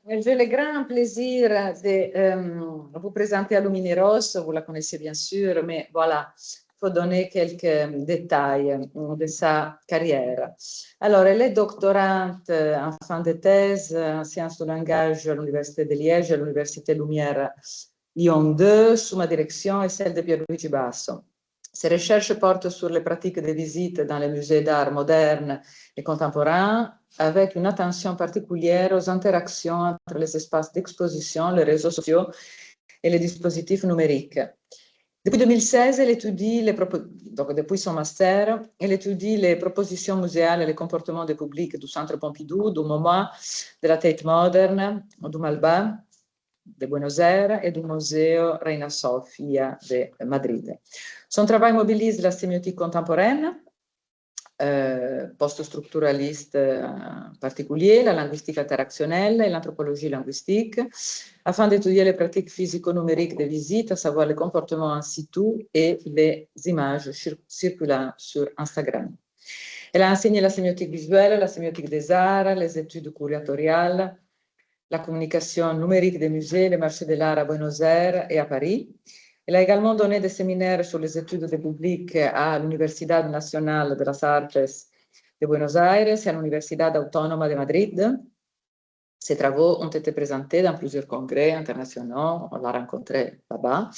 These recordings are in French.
J'ai le grand plaisir de vous présenter Alumini Ross. Vous la connaissez bien sûr, mais voilà, il faut donner quelques détails de sa carrière. Alors, elle est doctorante en fin de thèse en sciences du langage à l'Université de Liège et à l'Université Lumière Lyon 2, sous ma direction et celle de Pierluigi Basso. Ses recherches portent sur les pratiques de visite dans les musées d'art modernes et contemporains, avec une attention particulière aux interactions entre les espaces d'exposition, les réseaux sociaux et les dispositifs numériques. Depuis 2016, elle étudie donc depuis son master, elle étudie les propositions muséales et les comportements des publics du Centre Pompidou, du MoMA, de la Tate Modern, du Malba, de Buenos Aires et du Museo Reina Sofia de Madrid. Son travail mobilise la sémiotique contemporaine, post-structuraliste en particulier, la linguistique interactionnelle et l'anthropologie linguistique, afin d'étudier les pratiques physico-numériques des visites, à savoir les comportements in situ et les images circulant sur Instagram. Elle a enseigné la sémiotique visuelle, la sémiotique des arts, les études curatoriales, la communication numérique des musées, les marchés de l'art à Buenos Aires et à Paris. Elle a également donné des séminaires sur les études des publics à l'Universidad Nacional de las Artes de Buenos Aires et à l'Universidad Autónoma de Madrid. Ses travaux ont été présentés dans plusieurs congrès internationaux, on l'a rencontré là-bas,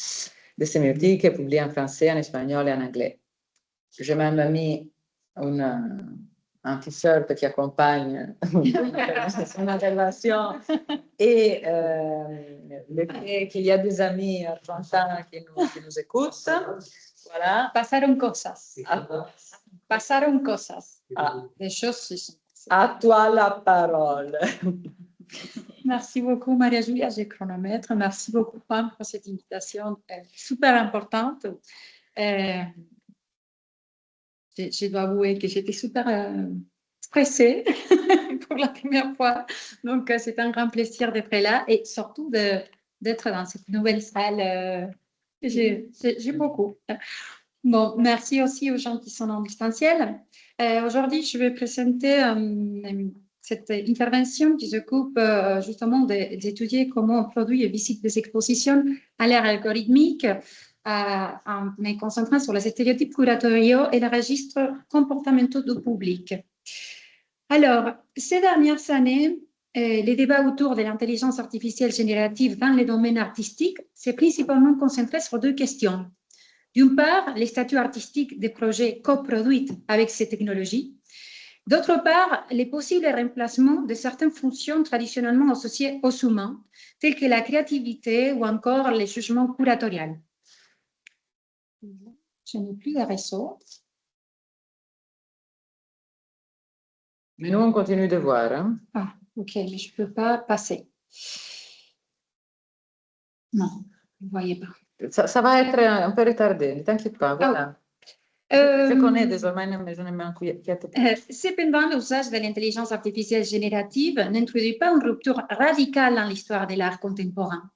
de sémiotique et publiés en français, en espagnol et en anglais. J'ai même mis un t-shirt qui accompagne son intervention et le fait qu'il y a des amis argentins qui nous écoutent. Voilà. Pasaron cosas. Pasaron cosas. Des choses. À toi la parole. Merci beaucoup, Maria-Julia, j'ai chronomètre. Merci beaucoup, Pam, pour cette invitation super importante. Je dois avouer que j'étais super stressée pour la première fois. Donc, c'est un grand plaisir d'être là et surtout d'être dans cette nouvelle salle. J'ai beaucoup. Bon, merci aussi aux gens qui sont en distanciel. Aujourd'hui, je vais présenter cette intervention qui s'occupe justement d'étudier comment on produit et visite des expositions à l'ère algorithmique, en me concentrant sur les stéréotypes curatoriaux et les registres comportementaux du public. Alors, ces dernières années, les débats autour de l'intelligence artificielle générative dans les domaines artistiques s'est principalement concentré sur deux questions. D'une part, les statuts artistiques des projets coproduits avec ces technologies. D'autre part, les possibles remplacements de certaines fonctions traditionnellement associées aux humains, telles que la créativité ou encore les jugements curatoriaux. Je n'ai plus de réseau. Mais nous, on continue de voir. Hein? Ah, ok, mais je ne peux pas passer. Non, vous ne voyez pas. Ça va être un peu retardé, ne t'inquiète pas. Voilà. Je connais désormais, mais je ne m'inquiète pas. Cependant, l'usage de l'intelligence artificielle générative n'introduit pas une rupture radicale dans l'histoire de l'art contemporain.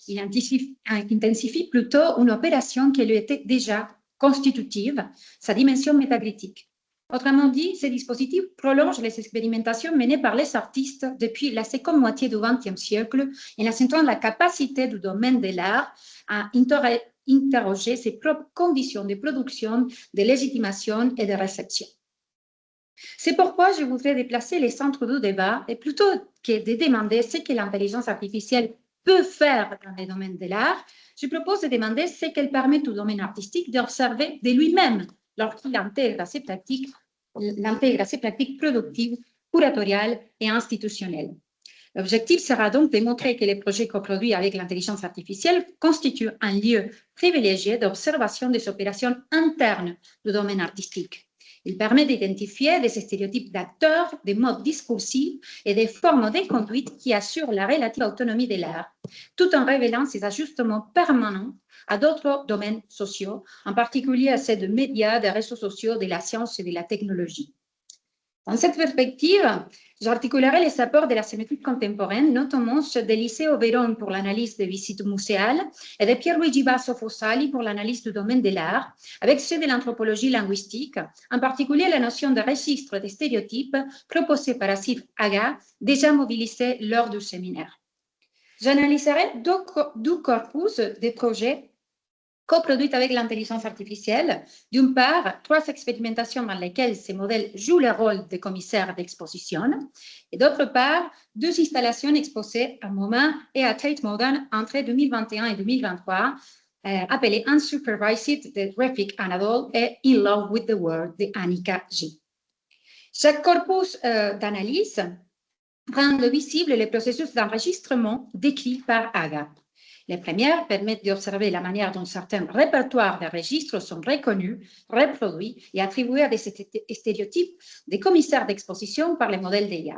Il intensifie plutôt une opération qui lui était déjà constitutive, sa dimension métacritique. Autrement dit, ces dispositifs prolongent les expérimentations menées par les artistes depuis la seconde moitié du XXe siècle en accentuant la capacité du domaine de l'art à interroger ses propres conditions de production, de légitimation et de réception. C'est pourquoi je voudrais déplacer les centres du débat et plutôt que de demander ce que l'intelligence artificielle peut faire dans les domaines de l'art, je propose de demander ce qu'elle permet au domaine artistique d'observer de lui-même lorsqu'il intègre ces pratiques productives, curatoriales et institutionnelles. L'objectif sera donc de montrer que les projets coproduits avec l'intelligence artificielle constituent un lieu privilégié d'observation des opérations internes du domaine artistique. Il permet d'identifier des stéréotypes d'acteurs, des modes discursifs et des formes de conduite qui assurent la relative autonomie de l'art, tout en révélant ses ajustements permanents à d'autres domaines sociaux, en particulier à ceux des médias, des réseaux sociaux, de la science et de la technologie. Dans cette perspective, j'articulerai les apports de la sémiotique contemporaine, notamment ceux d'Eliseo Oberon pour l'analyse des visites muséales et de Pierluigi Basso Fossali pour l'analyse du domaine de l'art, avec ceux de l'anthropologie linguistique, en particulier la notion de registre des stéréotypes proposée par Asif Agha, déjà mobilisée lors du séminaire. J'analyserai deux corpus de projets coproduits avec l'intelligence artificielle. D'une part, 3 expérimentations dans lesquelles ces modèles jouent le rôle de commissaires d'exposition. Et d'autre part, 2 installations exposées à MoMA et à Tate Modern entre 2021 et 2023, appelées Unsupervised de Refik Anadol et In Love with the World de Annika G. Chaque corpus d'analyse rend visible les processus d'enregistrement décrits par AGA. Les premières permettent d'observer la manière dont certains répertoires de registres sont reconnus, reproduits et attribués à des stéréotypes des commissaires d'exposition par les modèles d'AI.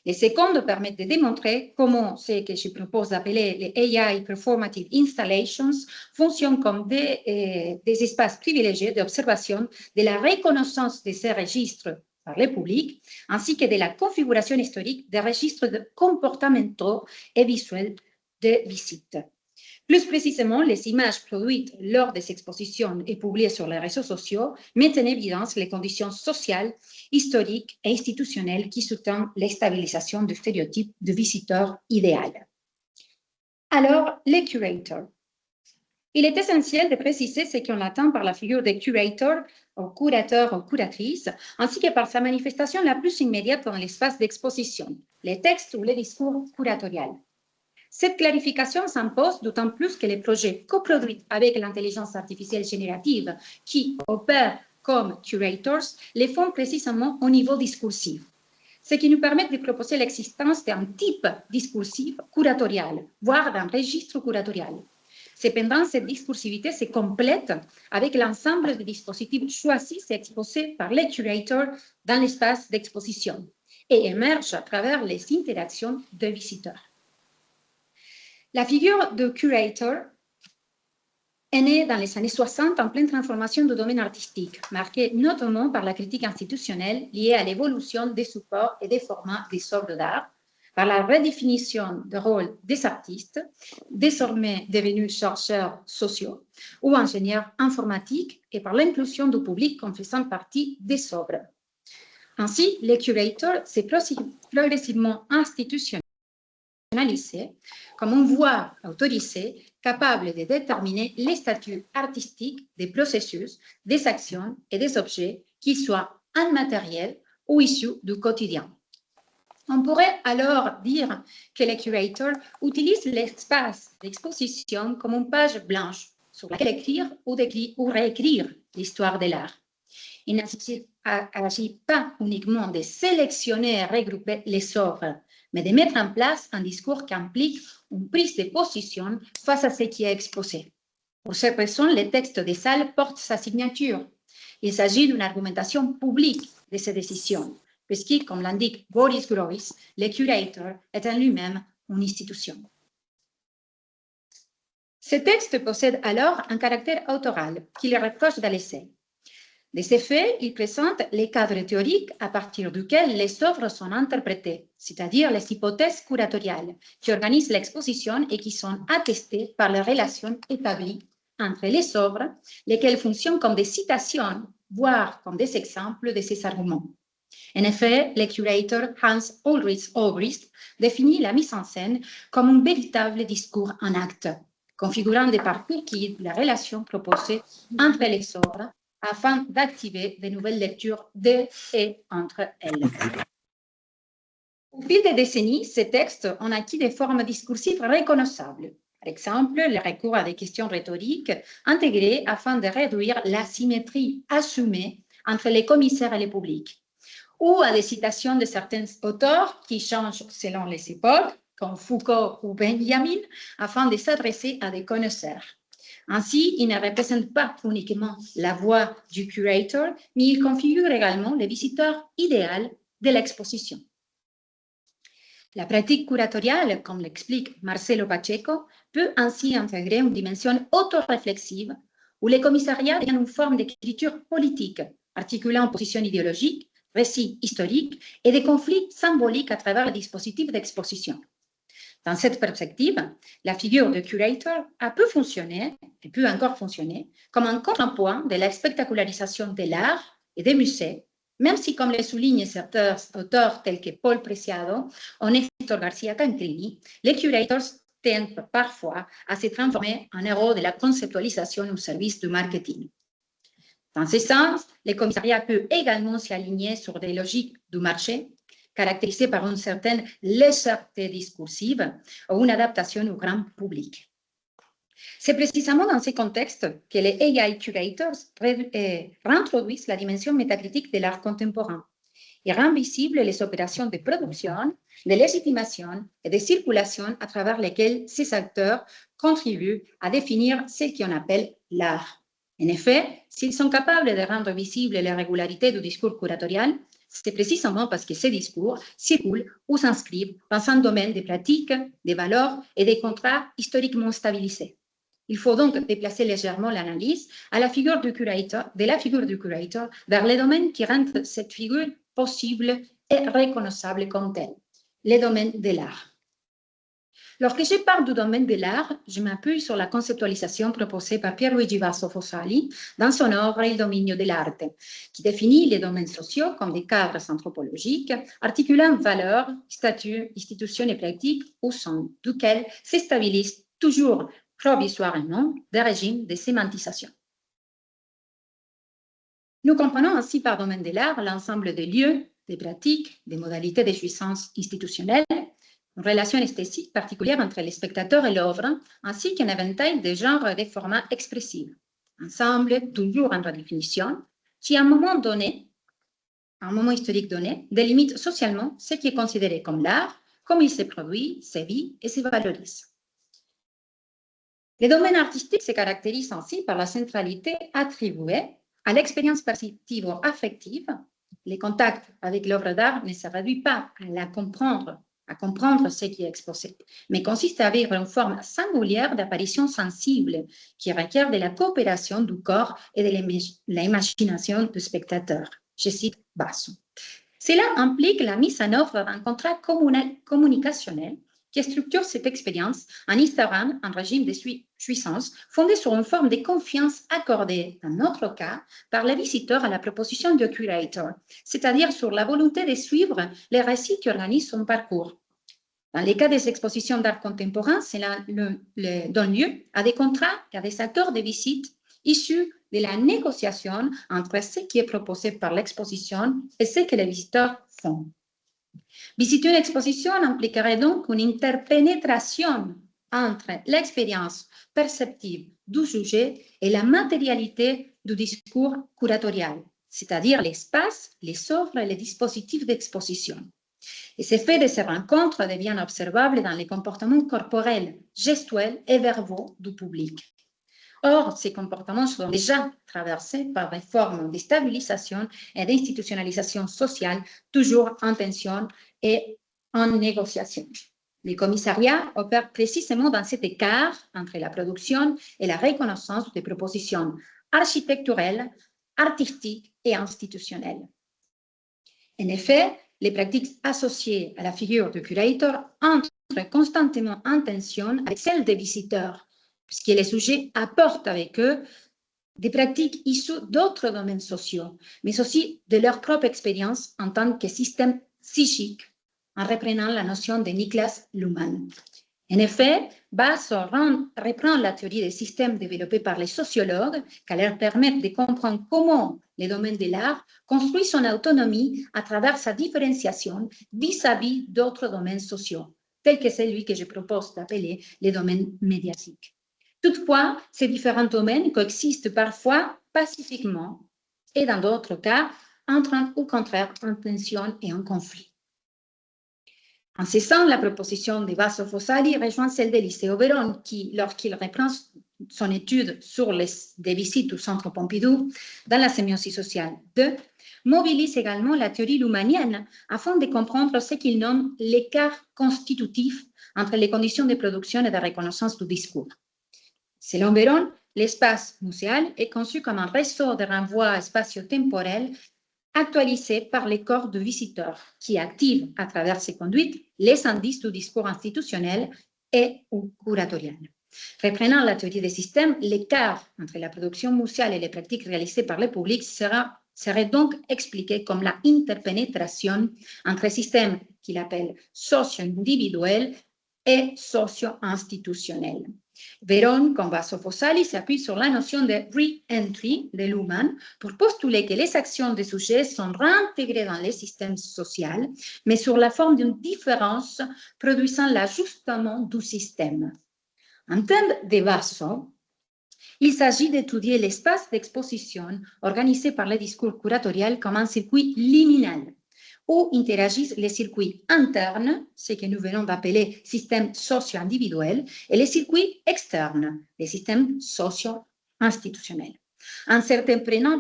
Les secondes permettent de démontrer comment ce que je propose d'appeler les AI Performative Installations fonctionnent comme des espaces privilégiés d'observation de la reconnaissance de ces registres par le public, ainsi que de la configuration historique des registres comportementaux et visuels de visite. Plus précisément, les images produites lors des expositions et publiées sur les réseaux sociaux mettent en évidence les conditions sociales, historiques et institutionnelles qui soutiennent la stabilisation du stéréotype de visiteur idéal. Alors, les curators. Il est essentiel de préciser ce qu'on attend par la figure des curators, ou curateurs ou curatrices, ainsi que par sa manifestation la plus immédiate dans l'espace d'exposition, les textes ou les discours curatoriales. Cette clarification s'impose d'autant plus que les projets coproduits avec l'intelligence artificielle générative qui opèrent comme curators les font précisément au niveau discursif, ce qui nous permet de proposer l'existence d'un type discursif curatorial, voire d'un registre curatorial. Cependant, cette discursivité se complète avec l'ensemble des dispositifs choisis et exposés par les curators dans l'espace d'exposition et émerge à travers les interactions des visiteurs. La figure de curator est née dans les années 60 en pleine transformation du domaine artistique, marquée notamment par la critique institutionnelle liée à l'évolution des supports et des formats des œuvres d'art, par la redéfinition du rôle des artistes, désormais devenus chercheurs sociaux ou ingénieurs informatiques, et par l'inclusion du public comme faisant partie des œuvres. Ainsi, le curator s'est progressivement institutionnalisé comme une voie autorisée capable de déterminer les statuts artistiques des processus, des actions et des objets, qu'ils soient immatériels ou issus du quotidien. On pourrait alors dire que le curator utilise l'espace d'exposition comme une page blanche sur laquelle écrire ou réécrire l'histoire de l'art. Il ne s'agit pas uniquement de sélectionner et regrouper les œuvres, mais de mettre en place un discours qui implique une prise de position face à ce qui est exposé. Pour cette raison, le texte des salles porte sa signature. Il s'agit d'une argumentation publique de ces décisions, puisque, comme l'indique Boris Groys, le curator est en lui-même une institution. Ce texte possède alors un caractère autoral qui le rapproche de l'essai. De ce fait, il présente les cadres théoriques à partir duquel les œuvres sont interprétées, c'est-à-dire les hypothèses curatoriales qui organisent l'exposition et qui sont attestées par les relations établies entre les œuvres, lesquelles fonctionnent comme des citations, voire comme des exemples de ces arguments. En effet, le curator Hans Ulrich Obrist définit la mise en scène comme un véritable discours en acte, configurant des parcours qui guident la relation proposée entre les œuvres afin d'activer de nouvelles lectures de et entre elles. Au fil des décennies, ces textes ont acquis des formes discursives reconnaissables. Par exemple, le recours à des questions rhétoriques intégrées afin de réduire l'asymétrie assumée entre les commissaires et le public, ou à des citations de certains auteurs qui changent selon les époques, comme Foucault ou Benjamin, afin de s'adresser à des connaisseurs. Ainsi, il ne représente pas uniquement la voix du curator, mais il configure également le visiteur idéal de l'exposition. La pratique curatoriale, comme l'explique Marcelo Pacheco, peut ainsi intégrer une dimension autoréflexive où les commissariats deviennent une forme d'écriture politique, articulant positions idéologiques, récits historiques et des conflits symboliques à travers le dispositif d'exposition. Dans cette perspective, la figure de curator a pu fonctionner, et peut encore fonctionner, comme un contrepoint de la spectacularisation de l'art et des musées, même si, comme le soulignent certains auteurs tels que Paul Preciado, on est Víctor García Cancrini, les curators tendent parfois à se transformer en héros de la conceptualisation au service du marketing. Dans ce sens, le commissariat peut également s'aligner sur des logiques du marché, caractérisées par une certaine légèreté discursive ou une adaptation au grand public. C'est précisément dans ce contexte que les AI curators réintroduisent la dimension métacritique de l'art contemporain et rendent visibles les opérations de production, de légitimation et de circulation à travers lesquelles ces acteurs contribuent à définir ce qu'on appelle l'art. En effet, s'ils sont capables de rendre visible les régularités du discours curatorial, c'est précisément parce que ces discours circulent ou s'inscrivent dans un domaine des pratiques, des valeurs et des contrats historiquement stabilisés. Il faut donc déplacer légèrement l'analyse de la figure du curator vers les domaines qui rendent cette figure possible et reconnaissable comme telle, les domaines de l'art. Lorsque je parle du domaine de l'art, je m'appuie sur la conceptualisation proposée par Pierluigi Basso-Fossali dans son œuvre Il dominio dell'arte, qui définit les domaines sociaux comme des cadres anthropologiques articulant valeurs, statuts, institutions et pratiques au sein duquel se stabilisent toujours provisoirement des régimes de sémantisation. Nous comprenons ainsi par domaine de l'art l'ensemble des lieux, des pratiques, des modalités de jouissance institutionnelle, une relation esthétique particulière entre les spectateurs et l'œuvre, ainsi qu'un éventail de genres et de formats expressifs. Ensemble, toujours en redéfinition, qui à un moment donné, à un moment historique donné, délimite socialement ce qui est considéré comme l'art, comment il se produit, se vit et se valorise. Les domaines artistiques se caractérisent ainsi par la centralité attribuée à l'expérience perceptive ou affective. Les contacts avec l'œuvre d'art ne se réduisent pas à comprendre ce qui est exposé, mais consistent à vivre une forme singulière d'apparition sensible qui requiert de la coopération du corps et de l'imagination du spectateur. Je cite Basso. Cela implique la mise en œuvre d'un contrat communicationnel qui structure cette expérience en instaurant un régime de jouissance fondé sur une forme de confiance accordée, dans notre cas, par le visiteur à la proposition du curator, c'est-à-dire sur la volonté de suivre les récits qui organisent son parcours. Dans les cas des expositions d'art contemporain, cela donne lieu à des contrats et à des accords de visite issus de la négociation entre ce qui est proposé par l'exposition et ce que les visiteurs font. Visiter une exposition impliquerait donc une interpénétration entre l'expérience perceptive du sujet et la matérialité du discours curatorial, c'est-à-dire l'espace, les œuvres et les dispositifs d'exposition. Et ces faits de ces rencontres deviennent observables dans les comportements corporels, gestuels et verbaux du public. Or, ces comportements sont déjà traversés par des formes de stabilisation et d'institutionnalisation sociale, toujours en tension et en négociation. Les commissariats opèrent précisément dans cet écart entre la production et la reconnaissance des propositions architecturelles, artistiques et institutionnelles. En effet, les pratiques associées à la figure du curator entrent constamment en tension avec celles des visiteurs, puisque les sujets apportent avec eux des pratiques issues d'autres domaines sociaux, mais aussi de leur propre expérience en tant que système psychique, en reprenant la notion de Niklas Luhmann. En effet, Basso reprend la théorie des systèmes développée par les sociologues qui leur permettent de comprendre comment le domaine de l'art construit son autonomie à travers sa différenciation vis-à-vis d'autres domaines sociaux, tel que celui que je propose d'appeler les domaines médiatiques. Toutefois, ces différents domaines coexistent parfois pacifiquement et dans d'autres cas, entrent au contraire en tension et en conflit. En ce sens, la proposition de Basso-Fossali rejoint celle d'Eliseo Oberon qui, lorsqu'il reprend son étude sur des visites au Centre Pompidou dans la sémiosis sociale 2, mobilise également la théorie luhmannienne afin de comprendre ce qu'il nomme l'écart constitutif entre les conditions de production et de reconnaissance du discours. Selon Oberon, l'espace muséal est conçu comme un réseau de renvois spatio-temporels actualisé par les corps de visiteurs qui activent à travers ces conduites les indices du discours institutionnel et ou curatorial. Reprenant la théorie des systèmes, l'écart entre la production muséale et les pratiques réalisées par le public sera serait donc expliqué comme la interpénétration entre systèmes qu'il appelle socio-individuels et socio-institutionnels. Véron, comme Vaso-Fossali, s'appuie sur la notion de re-entry de l'humain pour postuler que les actions des sujets sont réintégrées dans les systèmes sociaux, mais sur la forme d'une différence produisant l'ajustement du système. En termes de Vaso, il s'agit d'étudier l'espace d'exposition organisé par le discours curatorial comme un circuit liminal, où interagissent les circuits internes, ce que nous venons d'appeler systèmes socio-individuels, et les circuits externes, les systèmes socio-institutionnels. En s'interprétant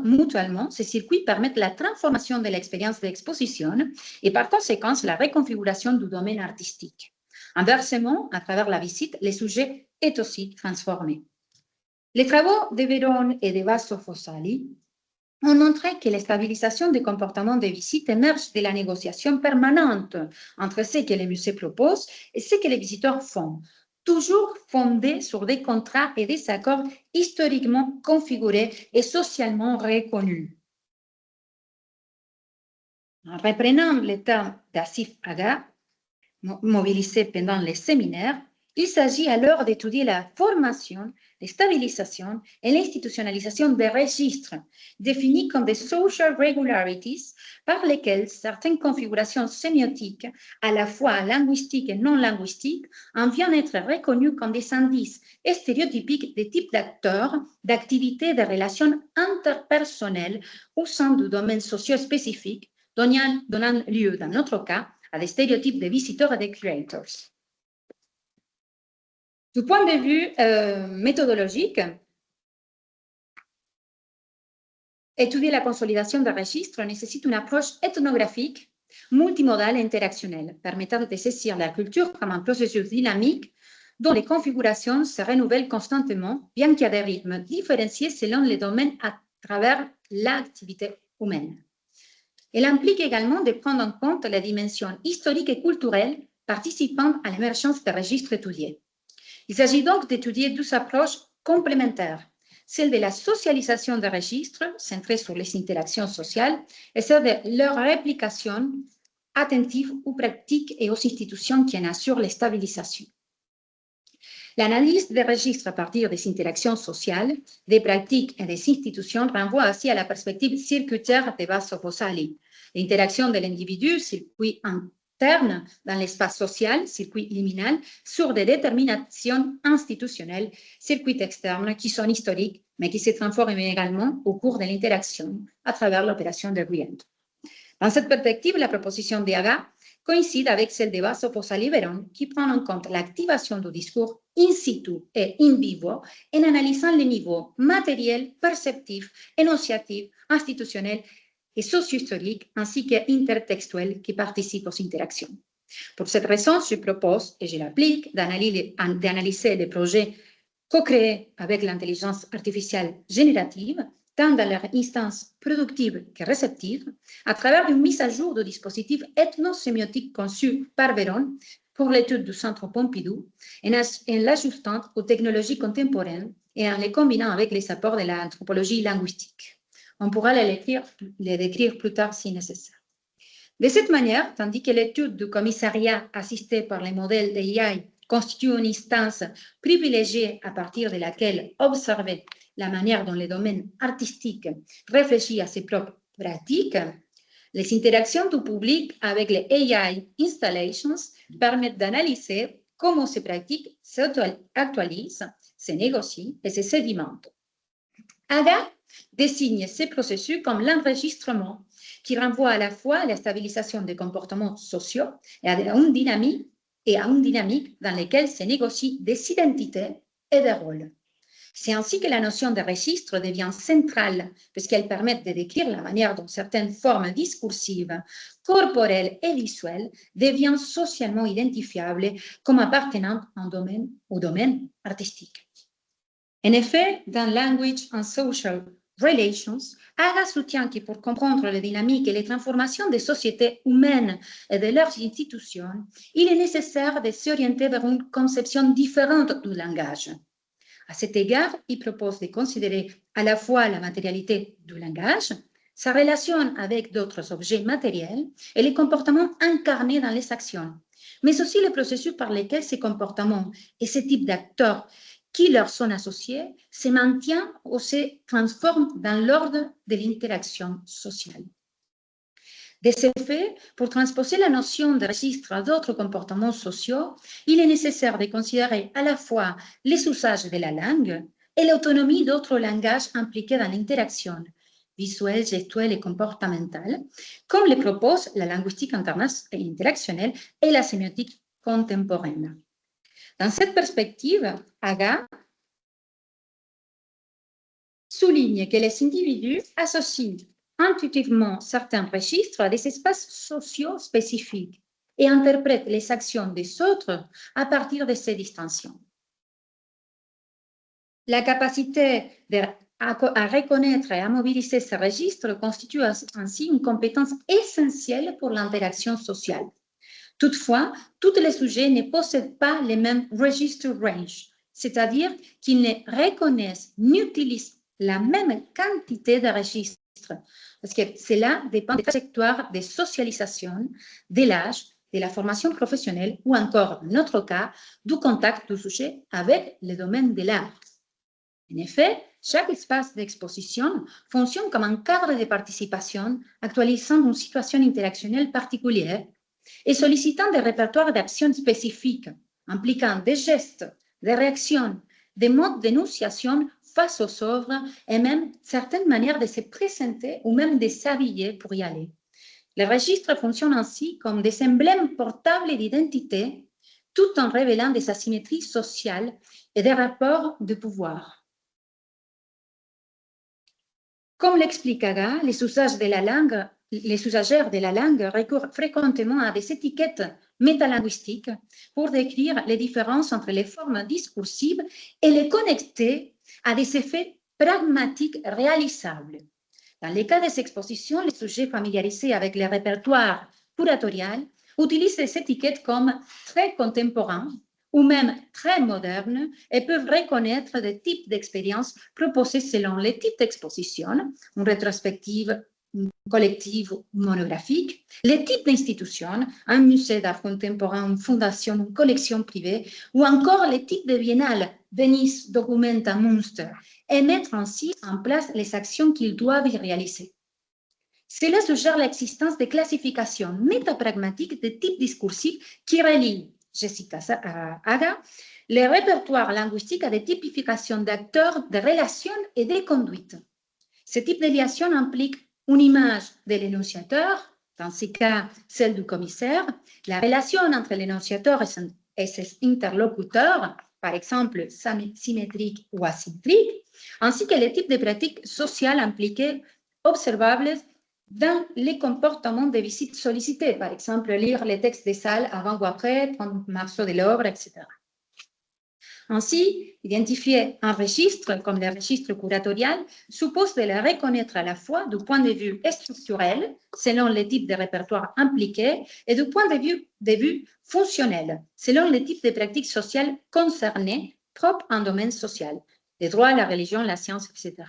mutuellement, ces circuits permettent la transformation de l'expérience d'exposition et par conséquent la reconfiguration du domaine artistique. Inversement, à travers la visite, le sujet est aussi transformé. Les travaux de Véron et de Vaso-Fossali ont montré que la stabilisation des comportements de visite émerge de la négociation permanente entre ce que les musées proposent et ce que les visiteurs font, toujours fondée sur des contrats et des accords historiquement configurés et socialement reconnus. En reprenant le terme d'Asif Aga, mobilisé pendant les séminaires, il s'agit alors d'étudier la formation, la stabilisation et l'institutionnalisation des registres, définis comme des social regularities par lesquels certaines configurations sémiotiques, à la fois linguistiques et non linguistiques, en viennent être reconnues comme des indices stéréotypiques des types d'acteurs, d'activités, de relations interpersonnelles au sein du domaine socio-spécifique, donnant lieu, dans notre cas, à des stéréotypes de visiteurs et de curators. Du point de vue méthodologique, étudier la consolidation des registres nécessite une approche ethnographique, multimodale et interactionnelle, permettant de saisir la culture comme un processus dynamique dont les configurations se renouvellent constamment, bien qu'il y ait des rythmes différenciés selon les domaines à travers l'activité humaine. Elle implique également de prendre en compte la dimension historique et culturelle participant à l'émergence des registres étudiés. Il s'agit donc d'étudier deux approches complémentaires, celle de la socialisation des registres, centrée sur les interactions sociales, et celle de leur réplication attentive aux pratiques et aux institutions qui en assurent la stabilisation. L'analyse des registres à partir des interactions sociales, des pratiques et des institutions renvoie ainsi à la perspective circuitaire de Vaso-Fossali. L'interaction de l'individu, circuit interne dans l'espace social, circuit liminal, sur des déterminations institutionnelles, circuits externes qui sont historiques, mais qui se transforment également au cours de l'interaction à travers l'opération de re-entry. Dans cette perspective, la proposition d'Aga coïncide avec celle de Vaso-Fossali-Véron, qui prend en compte l'activation du discours in situ et in vivo en analysant les niveaux matériels, perceptifs, énonciatifs, institutionnels et socio-historiques, ainsi qu'intertextuels qui participent aux interactions. Pour cette raison, je propose, et je l'applique, d'analyser les projets co-créés avec l'intelligence artificielle générative, tant dans leur instance productive que réceptive, à travers une mise à jour de dispositifs ethnosémiotiques conçus par Véron pour l'étude du Centre Pompidou, en l'ajustant aux technologies contemporaines et en les combinant avec les apports de l'anthropologie linguistique. On pourra les décrire plus tard si nécessaire. De cette manière, tandis que l'étude du commissariat assisté par les modèles d'AI constitue une instance privilégiée à partir de laquelle observer la manière dont le domaine artistique réfléchit à ses propres pratiques, les interactions du public avec les AI installations permettent d'analyser comment ces pratiques s'actualisent, se négocient et se sédimentent. Aga désigne ces processus comme l'enregistrement, qui renvoie à la fois à la stabilisation des comportements sociaux et à une dynamique dans laquelle se négocient des identités et des rôles. C'est ainsi que la notion de registre devient centrale, puisqu'elle permet de décrire la manière dont certaines formes discursives, corporelles et visuelles deviennent socialement identifiables comme appartenant au domaine artistique. En effet, dans Language and Social Relations, Aga soutient que pour comprendre les dynamiques et les transformations des sociétés humaines et de leurs institutions, il est nécessaire de s'orienter vers une conception différente du langage. À cet égard, il propose de considérer à la fois la matérialité du langage, sa relation avec d'autres objets matériels et les comportements incarnés dans les actions, mais aussi les processus par lesquels ces comportements et ce type d'acteurs qui leur sont associés se maintiennent ou se transforment dans l'ordre de l'interaction sociale. De ce fait, pour transposer la notion de registre à d'autres comportements sociaux, il est nécessaire de considérer à la fois les usages de la langue et l'autonomie d'autres langages impliqués dans l'interaction visuelle, gestuelle et comportementale, comme le propose la linguistique interactionnelle et la sémiotique contemporaine. Dans cette perspective, Aga souligne que les individus associent intuitivement certains registres à des espaces sociaux spécifiques et interprètent les actions des autres à partir de ces distinctions. La capacité à reconnaître et à mobiliser ces registres constitue ainsi une compétence essentielle pour l'interaction sociale. Toutefois, tous les sujets ne possèdent pas les mêmes register range, c'est-à-dire qu'ils ne reconnaissent ni utilisent la même quantité de registres, parce que cela dépend des trajectoires de socialisation, de l'âge, de la formation professionnelle ou encore, dans notre cas, du contact du sujet avec le domaine de l'art. En effet, chaque espace d'exposition fonctionne comme un cadre de participation actualisant une situation interactionnelle particulière et sollicitant des répertoires d'actions spécifiques, impliquant des gestes, des réactions, des modes d'énonciation face aux œuvres et même certaines manières de se présenter ou même de s'habiller pour y aller. Les registres fonctionnent ainsi comme des emblèmes portables d'identité, tout en révélant des asymétries sociales et des rapports de pouvoir. Comme l'explique Aga, les usagers de la langue recourent fréquemment à des étiquettes métalinguistiques pour décrire les différences entre les formes discursives et les connecter à des effets pragmatiques réalisables. Dans les cas des expositions, les sujets familiarisés avec les répertoires curatorial utilisent ces étiquettes comme très contemporains ou même très modernes et peuvent reconnaître des types d'expériences proposées selon les types d'exposition, une rétrospective, une collective ou monographique, les types d'institutions, un musée d'art contemporain, une fondation, une collection privée, ou encore les types de biennales, Venice, Documenta, Münster, et mettre ainsi en place les actions qu'ils doivent y réaliser. Cela suggère l'existence de classifications métapragmatiques de types discursifs qui relient, je cite Aga, les répertoires linguistiques à des typifications d'acteurs, de relations et de conduites. Ce type de liaison implique une image de l'énonciateur, dans ce cas celle du commissaire, la relation entre l'énonciateur et ses interlocuteurs, par exemple symétrique ou asymétrique, ainsi que les types de pratiques sociales impliquées, observables dans les comportements de visites sollicitées, par exemple lire les textes des salles avant ou après, prendre morceau de l'œuvre, etc. Ainsi, identifier un registre comme le registre curatorial suppose de le reconnaître à la fois du point de vue structurel, selon les types de répertoires impliqués, et du point de vue fonctionnel, selon les types de pratiques sociales concernées, propres à un domaine social, les droits, la religion, la science, etc.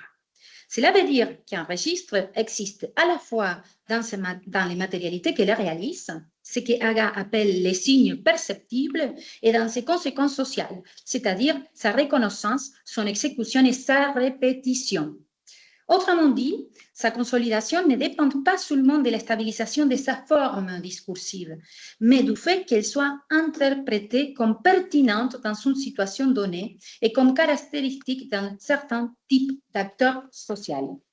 Cela veut dire qu'un registre existe à la fois dans les matérialités qu'elle réalise, ce qu'Aga appelle les signes perceptibles, et dans ses conséquences sociales, c'est-à-dire sa reconnaissance, son exécution et sa répétition. Autrement dit, sa consolidation ne dépend pas seulement de la stabilisation de sa forme discursive, mais du fait qu'elle soit interprétée comme pertinente dans une situation donnée et comme caractéristique d'un certain type d'acteurs sociaux.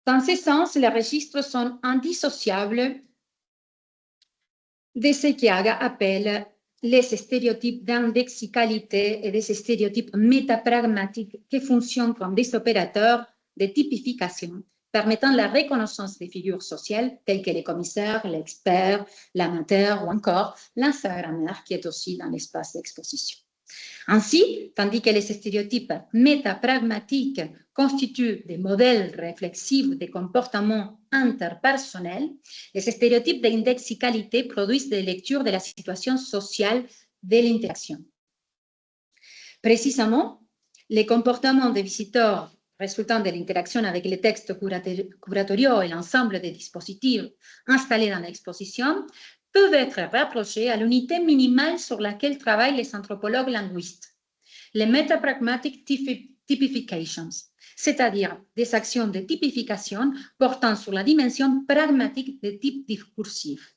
Dans ce sens, les registres sont indissociables de ce qu'Aga appelle les stéréotypes d'indexicalité et des stéréotypes métapragmatiques qui fonctionnent comme des opérateurs de typification permettant la reconnaissance des figures sociales telles que les commissaires, l'expert, l'amateur ou encore l'instagrammeur qui est aussi dans l'espace d'exposition. Ainsi, tandis que les stéréotypes métapragmatiques constituent des modèles réflexifs des comportements interpersonnels, les stéréotypes d'indexicalité produisent des lectures de la situation sociale de l'interaction. Précisément, Les comportements des visiteurs résultant de l'interaction avec les textes curatoriaux et l'ensemble des dispositifs installés dans l'exposition peuvent être rapprochés à l'unité minimale sur laquelle travaillent les anthropologues linguistes, les metapragmatic typifications, c'est-à-dire des actions de typification portant sur la dimension pragmatique des types discursifs.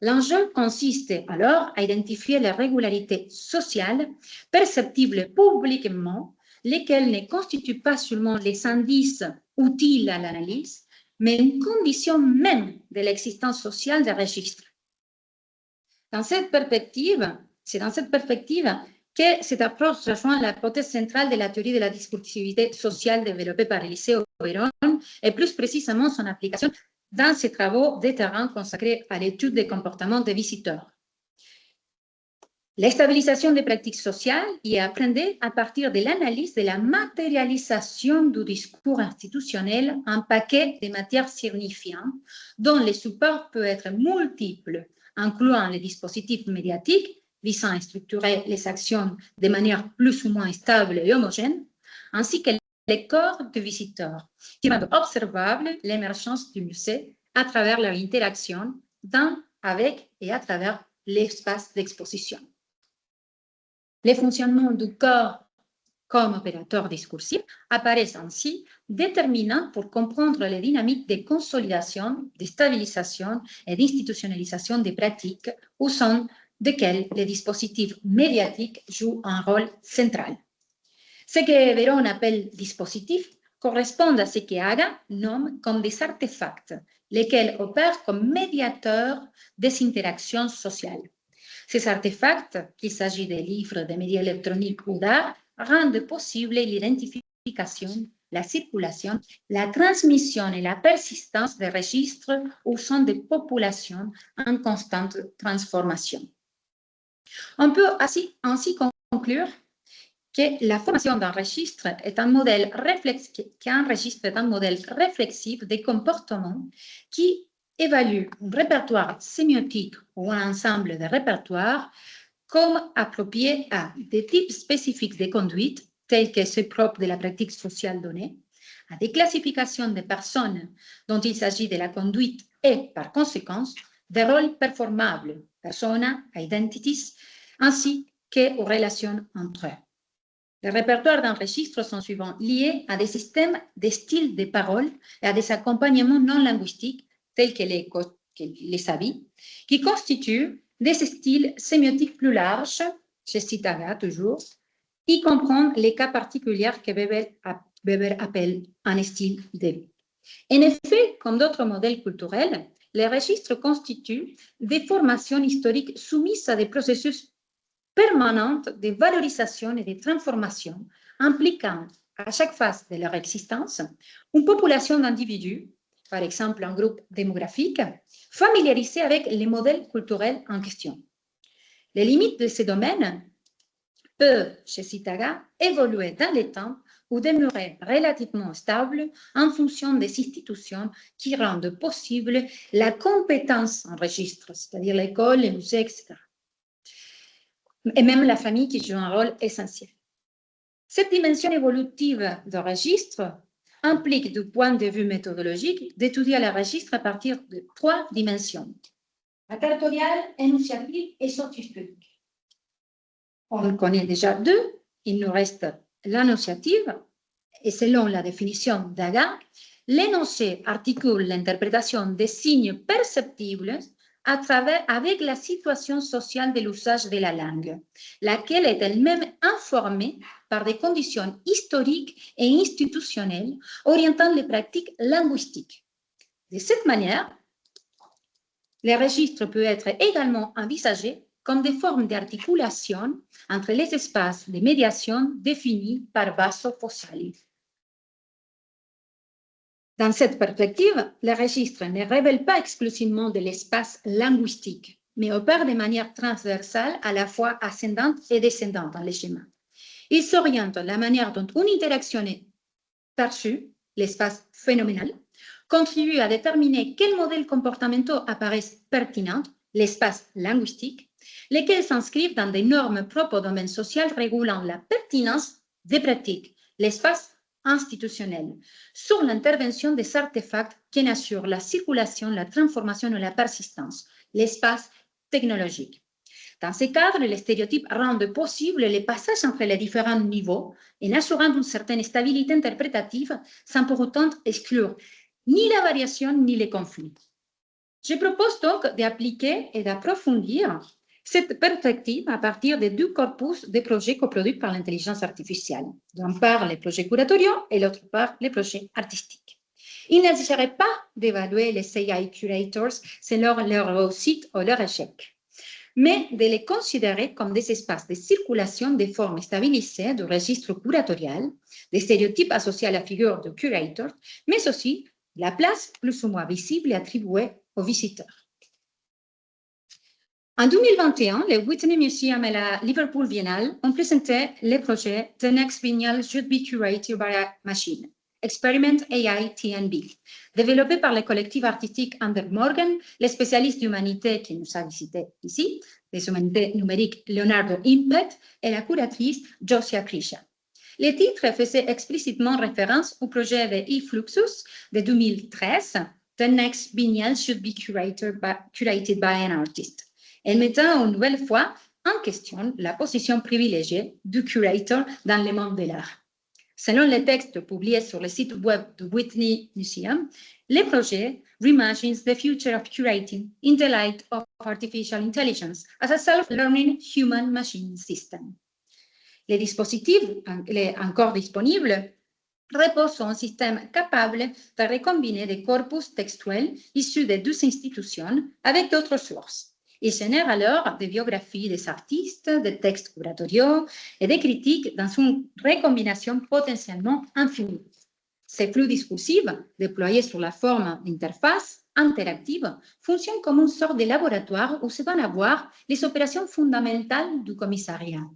L'enjeu consiste alors à identifier les régularités sociales perceptibles publiquement, lesquelles ne constituent pas seulement les indices utiles à l'analyse, mais une condition même de l'existence sociale des registres. C'est dans cette perspective que cette approche rejoint l'hypothèse centrale de la théorie de la discursivité sociale développée par Eliseo Verón et plus précisément son application dans ses travaux de terrain consacrés à l'étude des comportements des visiteurs. La stabilisation des pratiques sociales y est appréhendée à partir de l'analyse de la matérialisation du discours institutionnel en paquet de matières signifiantes dont les supports peuvent être multiples, incluant les dispositifs médiatiques visant à structurer les actions de manière plus ou moins stable et homogène, ainsi que les corps de visiteurs, qui rendent observable l'émergence du musée à travers leur interaction dans, avec et à travers l'espace d'exposition. Les fonctionnements du corps comme opérateur discursif apparaissent ainsi déterminants pour comprendre les dynamiques de consolidation, de stabilisation et d'institutionnalisation des pratiques au sein desquelles les dispositifs médiatiques jouent un rôle central. Ce que Verón appelle dispositifs correspond à ce que Haga nomme comme des artefacts, lesquels opèrent comme médiateurs des interactions sociales. Ces artefacts, qu'il s'agit de livres, de médias électroniques ou d'art, rendent possible l'identification, la circulation, la transmission et la persistance des registres au sein des populations en constante transformation. On peut ainsi conclure que la formation d'un registre est un modèle réflexif des comportements qui évalue un répertoire sémiotique ou un ensemble de répertoires comme approprié à des types spécifiques de conduite, tels que ceux propres de la pratique sociale donnée, à des classifications de personnes dont il s'agit de la conduite et, par conséquent, des rôles performables, persona, identities, ainsi qu'aux relations entre eux. Les répertoires d'un registre sont souvent liés à des systèmes de styles de parole et à des accompagnements non linguistiques tels que les habits, qui constituent des styles sémiotiques plus larges, je cite Haga toujours, y comprendre les cas particuliers que Weber appelle un style de vie. En effet, comme d'autres modèles culturels, les registres constituent des formations historiques soumises à des processus permanents de valorisation et de transformation, impliquant à chaque phase de leur existence une population d'individus, par exemple un groupe démographique, familiarisés avec les modèles culturels en question. Les limites de ces domaines peuvent, chez Haga, évoluer dans le temps ou demeurer relativement stables en fonction des institutions qui rendent possible la compétence en registre, c'est-à-dire l'école, les musées, etc. Et même la famille qui joue un rôle essentiel. Cette dimension évolutive de registre implique, du point de vue méthodologique, d'étudier le registre à partir de 3 dimensions: la territoriale, énonciative et scientifique. On connaît déjà 2, il nous reste l'annonciative, et selon la définition d'Haga, l'énoncé articule l'interprétation des signes perceptibles avec la situation sociale de l'usage de la langue, laquelle est elle-même informée par des conditions historiques et institutionnelles orientant les pratiques linguistiques. De cette manière, les registres peuvent être également envisagés comme des formes d'articulation entre les espaces de médiation définis par Basso Fossali. Dans cette perspective, les registres ne révèlent pas exclusivement de l'espace linguistique, mais opèrent de manière transversale, à la fois ascendante et descendante dans les schémas. Ils s'orientent la manière dont une interaction est perçue, l'espace phénoménal, contribue à déterminer quels modèles comportementaux apparaissent pertinents, l'espace linguistique, lesquels s'inscrivent dans des normes propres au domaine social régulant la pertinence des pratiques, l'espace institutionnel, sur l'intervention des artefacts qui en assurent la circulation, la transformation et la persistance, l'espace technologique. Dans ce cadre, les stéréotypes rendent possible les passages entre les différents niveaux en assurant une certaine stabilité interprétative sans pour autant exclure ni la variation ni les conflits. Je propose donc d'appliquer et d'approfondir cette perspective à partir des deux corpus de projets coproduits par l'intelligence artificielle. D'une part, les projets curatoriaux et l'autre part, les projets artistiques. Il ne s'agirait pas d'évaluer les AI curators selon leur réussite ou leur échec, mais de les considérer comme des espaces de circulation des formes stabilisées du registre curatorial, des stéréotypes associés à la figure du curator, mais aussi la place plus ou moins visible et attribuée aux visiteurs. En 2021, le Whitney Museum et la Liverpool Biennale ont présenté le projet The Next Biennial Should Be Curated by a Machine, Experiment AI TNB, développé par le collectif artistique Under Morgan, le spécialiste d'humanité qui nous a visité ici, des humanités numériques Leonardo Impet et la curatrice Josia Krisha. Le titre faisait explicitement référence au projet de eFluxus de 2013, The Next Biennial Should Be Curated by an Artist, en mettant une nouvelle fois en question la position privilégiée du curator dans le monde de l'art. Selon les textes publiés sur le site web du Whitney Museum, le projet reimagines the future of curating in the light of artificial intelligence as a self-learning human-machine system. Le dispositif encore disponible repose sur un système capable de recombiner des corpus textuels issus de deux institutions avec d'autres sources. Il génère alors des biographies des artistes, des textes curatoriaux et des critiques dans une recombination potentiellement infinie. Ces flux discursifs, déployés sur la forme d'interface interactive, fonctionnent comme une sorte de laboratoire où se vont avoir les opérations fondamentales du commissariat.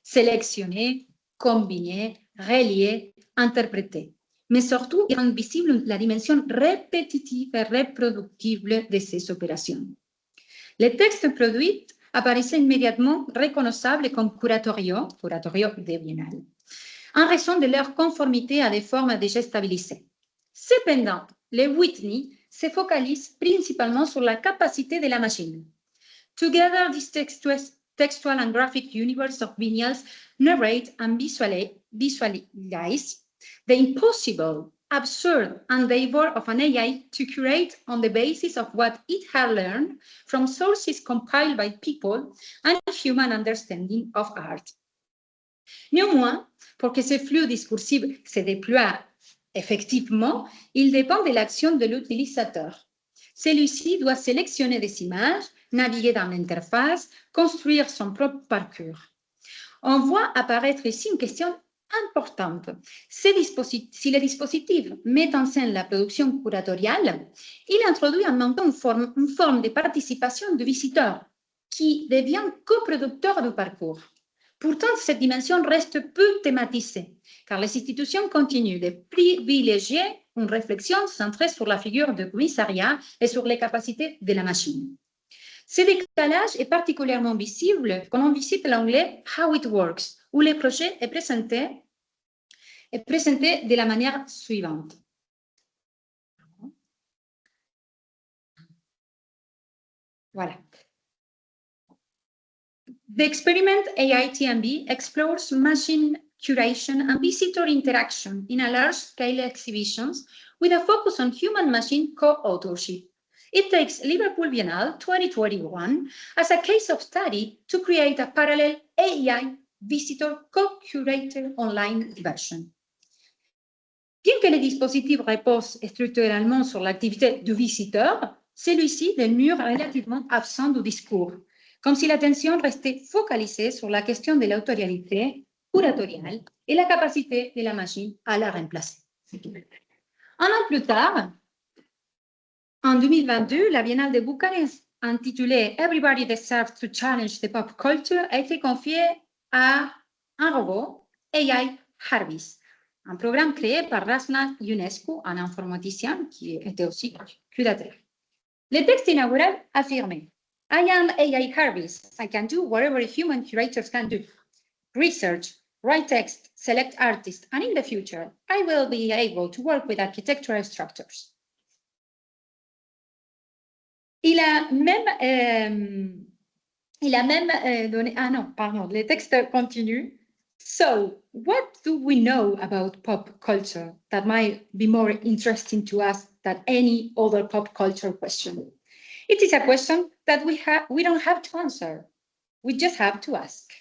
Sélectionner, combiner, relier, interpréter. Mais surtout, il rend visible la dimension répétitive et reproductible de ces opérations. Les textes produits apparaissaient immédiatement reconnaissables comme curatoriaux de Biennale, en raison de leur conformité à des formes déjà stabilisées. Cependant, le Whitney se focalise principalement sur la capacité de la machine. Together, this textual and graphic universe of biennials narrate and visualize the impossible, absurd endeavor of an AI to curate on the basis of what it had learned from sources compiled by people and human understanding of art. Néanmoins, pour que ce flux discursif se déploie effectivement, il dépend de l'action de l'utilisateur. Celui-ci doit sélectionner des images, naviguer dans l'interface, construire son propre parcours. On voit apparaître ici une question importante. Si le dispositif met en scène la production curatoriale, il introduit en même temps une forme de participation du visiteur qui devient coproducteur du parcours. Pourtant, cette dimension reste peu thématisée, car les institutions continuent de privilégier une réflexion centrée sur la figure du commissariat et sur les capacités de la machine. Ce décalage est particulièrement visible quand on visite l'onglet « How it works », où le projet est présenté de la manière suivante. Voilà. The experiment AI TNB explores machine curation and visitor interaction in a large-scale exhibitions with a focus on human-machine co-authorship. It takes Liverpool Biennale 2021 as a case of study to create a parallel AI visitor co-curated online version. Bien que le dispositif repose structurellement sur l'activité du visiteur, celui-ci demeure relativement absent du discours, comme si l'attention restait focalisée sur la question de l'autorité curatoriale et la capacité de la machine à la remplacer. Un an plus tard, en 2022, la Biennale de Bucarest, intitulée Everybody Deserves to Challenge the Pop Culture, a été confiée à un robot, AI Jarvis, un programme créé par Razvan Ionescu, un informaticien qui était aussi curateur. Le texte inaugural affirmait I am AI Jarvis. I can do whatever human curators can do. Research, write text, select artists, and in the future, I will be able to work with architectural structures. Il a même donné... Ah non, pardon, le texte continue. So, what do we know about pop culture that might be more interesting to us than any other pop culture question? It is a question that we don't have to answer. We just have to ask.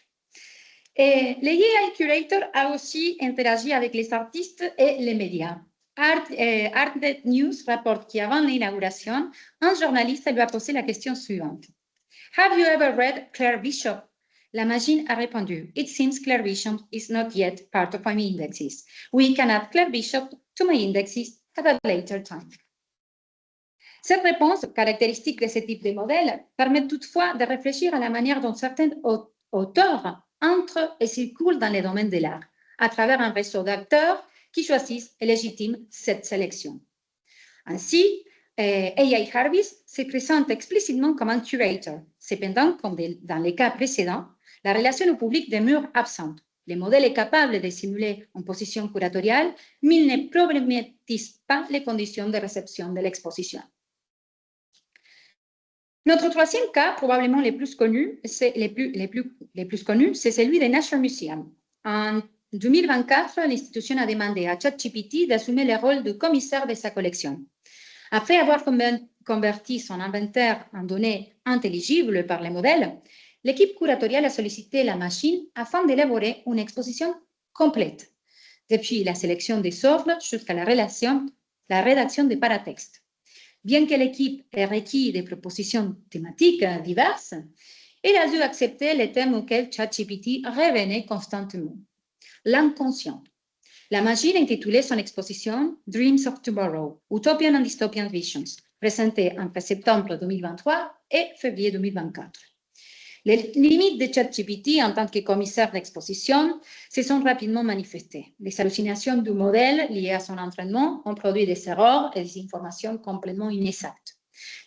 Le Curator a aussi interagi avec les artistes et les médias. Artnet News rapporte qu'avant l'inauguration, un journaliste lui a posé la question suivante. Have you ever read Claire Bishop? La machine a répondu, it seems Claire Bishop is not yet part of my indexes. We can add Claire Bishop to my indexes at a later time. Cette réponse, caractéristique de ce type de modèle, permet toutefois de réfléchir à la manière dont certains auteurs entrent et circulent dans les domaines de l'art, à travers un réseau d'acteurs qui choisissent et légitiment cette sélection. Ainsi, A.I. Jarvis se présente explicitement comme un curator. Cependant, comme dans les cas précédents, la relation au public demeure absente. Le modèle est capable de simuler une position curatoriale, mais il ne problématise pas les conditions de réception de l'exposition. Notre troisième cas, probablement le plus connu, c'est celui des National Museum. En 2024, l'institution a demandé à ChatGPT d'assumer le rôle de commissaire de sa collection. Après avoir converti son inventaire en données intelligibles par les modèles, l'équipe curatoriale a sollicité la machine afin d'élaborer une exposition complète, depuis la sélection des œuvres jusqu'à la rédaction des paratextes. Bien que l'équipe ait requis des propositions thématiques diverses, elle a dû accepter les thèmes auxquels ChatGPT revenait constamment. L'inconscient. La machine intitulait son exposition Dreams of Tomorrow, Utopian and Dystopian Visions, présentée entre septembre 2023 et février 2024. Les limites de ChatGPT en tant que commissaire d'exposition se sont rapidement manifestées. Les hallucinations du modèle liées à son entraînement ont produit des erreurs et des informations complètement inexactes.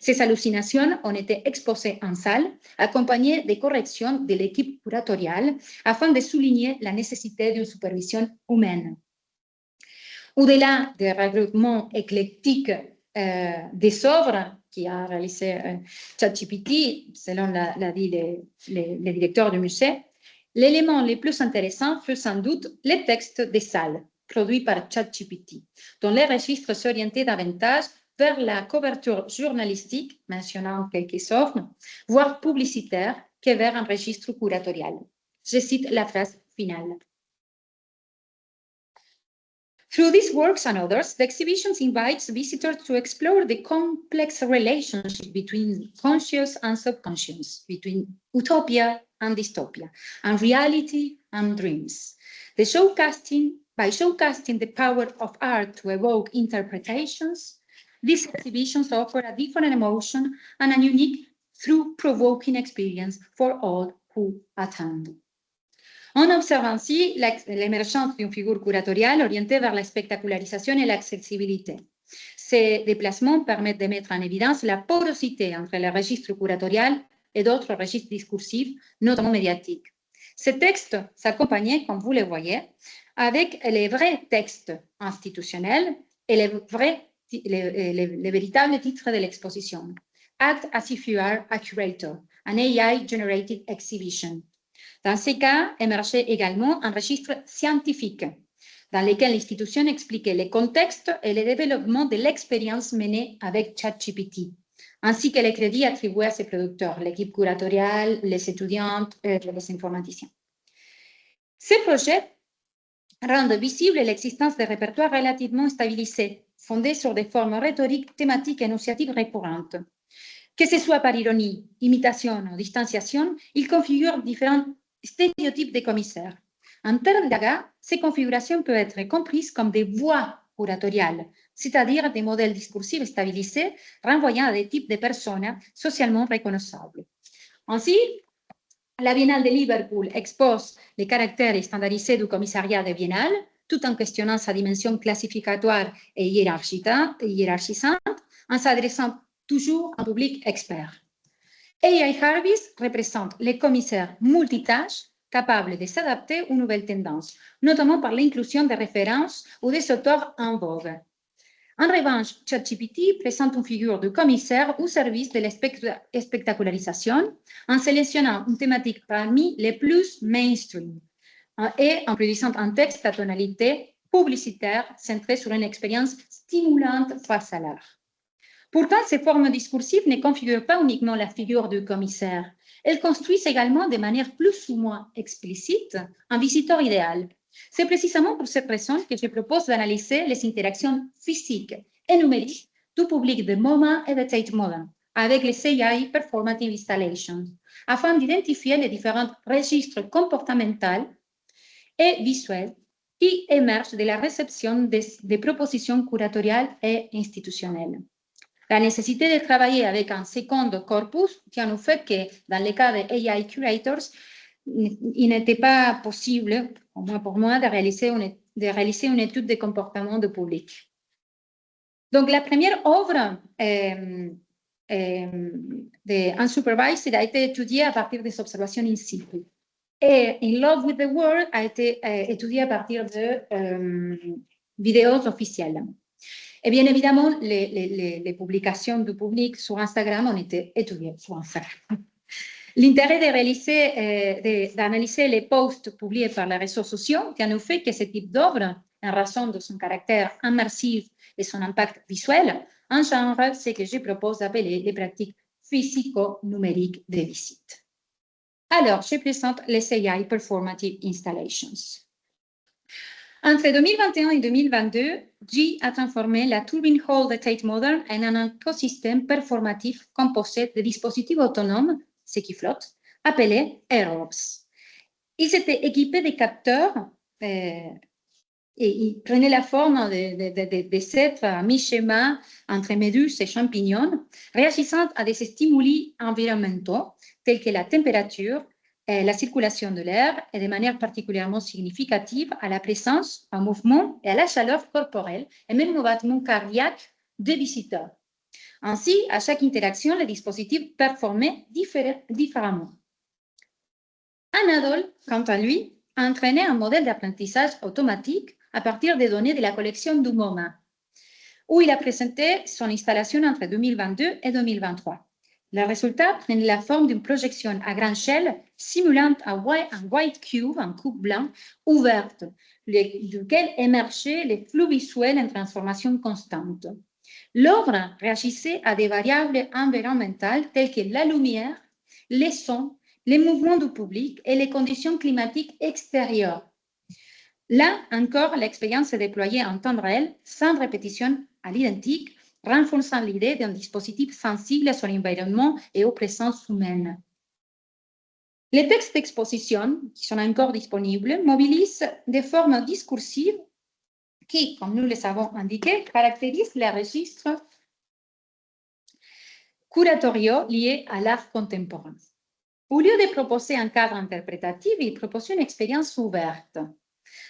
Ces hallucinations ont été exposées en salle, accompagnées des corrections de l'équipe curatoriale afin de souligner la nécessité d'une supervision humaine. Au-delà des regroupements éclectiques des œuvres qui a réalisé ChatGPT, selon l'a dit le directeur du musée, l'élément le plus intéressant fut sans doute les textes des salles produits par ChatGPT, dont les registres s'orientaient davantage vers la couverture journalistique, mentionnant quelques œuvres, voire publicitaire, que vers un registre curatorial. Je cite la phrase finale. Through these works and others, the exhibition invites visitors to explore the complex relationship between conscious and subconscious, between utopia and dystopia, and reality and dreams. By showcasing the power of art to evoke interpretations, these exhibitions offer a different emotion and a unique, thought-provoking experience for all who attend. On observe ainsi l'émergence d'une figure curatoriale orientée vers la spectacularisation et l'accessibilité. Ces déplacements permettent de mettre en évidence la porosité entre le registre curatorial et d'autres registres discursifs, notamment médiatiques. Ces textes s'accompagnaient, comme vous le voyez, avec les vrais textes institutionnels et les véritables titres de l'exposition. Act as if you are a curator, an AI-generated exhibition. Dans ces cas, émergeait également un registre scientifique dans lequel l'institution expliquait les contextes et le développement de l'expérience menée avec ChatGPT, ainsi que les crédits attribués à ses producteurs, l'équipe curatoriale, les étudiants et les informaticiens. Ces projets rendent visible l'existence de répertoires relativement stabilisés, fondés sur des formes rhétoriques, thématiques et énonciatives récurrentes. Que ce soit par ironie, imitation ou distanciation, ils configurent différents stéréotypes de commissaires. En termes d'aga, ces configurations peuvent être comprises comme des voies curatoriales, c'est-à-dire des modèles discursifs stabilisés renvoyant à des types de personnes socialement reconnaissables. Ainsi, la Biennale de Liverpool expose les caractères standardisés du commissariat de Biennale, tout en questionnant sa dimension classificatoire et hiérarchisante, en s'adressant toujours à un public expert. A.I. Jarvis représente les commissaires multitâches capable de s'adapter aux nouvelles tendances, notamment par l'inclusion des références ou des auteurs en vogue. En revanche, ChatGPT présente une figure de commissaire au service de la spectacularisation en sélectionnant une thématique parmi les plus mainstream et en produisant un texte à tonalité publicitaire centré sur une expérience stimulante face à l'art. Pourtant, ces formes discursives ne configurent pas uniquement la figure du commissaire. Elles construisent également de manière plus ou moins explicite un visiteur idéal. C'est précisément pour cette raison que je propose d'analyser les interactions physiques et numériques du public de MoMA et de Tate Modern avec les AI Performative Installations, afin d'identifier les différents registres comportementaux et visuels qui émergent de la réception des propositions curatoriales et institutionnelles. La nécessité de travailler avec un second corpus tient au fait que dans le cas des AI Curators, il n'était pas possible, au moins pour moi, de réaliser une étude de comportement du public. Donc, la première œuvre de Unsupervised a été étudiée à partir des observations in situ. Et In Love with the World a été étudiée à partir de vidéos officielles. Et bien évidemment, les publications du public sur Instagram ont été étudiées sur Instagram. L'intérêt d'analyser les posts publiés par les réseaux sociaux tient au fait que ce type d'œuvre, en raison de son caractère immersif et son impact visuel, engendre ce que je propose d'appeler les pratiques physico-numériques de visite. Alors, je présente les AI Performative Installations. Entre 2021 et 2022, G a transformé la Turbine Hall de Tate Modern en un écosystème performatif composé de dispositifs autonomes, ce qui flotte, appelés Airlobs. Ils étaient équipés de capteurs et ils prenaient la forme des êtres à mi-chemin entre méduses et champignons, réagissant à des stimuli environnementaux tels que la température, la circulation de l'air et de manière particulièrement significative à la présence, au mouvement et à la chaleur corporelle et même au battement cardiaque des visiteurs. Ainsi, à chaque interaction, le dispositif performait différemment. Anadol, quant à lui, a entraîné un modèle d'apprentissage automatique à partir des données de la collection du MoMA, où il a présenté son installation entre 2022 et 2023. Le résultat prenait la forme d'une projection à grande échelle simulant un white cube, un cube blanc, ouverte, duquel émergeaient les flux visuels en transformation constante. L'œuvre réagissait à des variables environnementales telles que la lumière, les sons, les mouvements du public et les conditions climatiques extérieures. Là encore, l'expérience est déployée en temps réel, sans répétition à l'identique, renforçant l'idée d'un dispositif sensible à son environnement et aux présences humaines. Les textes d'exposition, qui sont encore disponibles, mobilisent des formes discursives qui, comme nous les avons indiqué, caractérisent les registres curatoriaux liés à l'art contemporain. Au lieu de proposer un cadre interprétatif, il propose une expérience ouverte,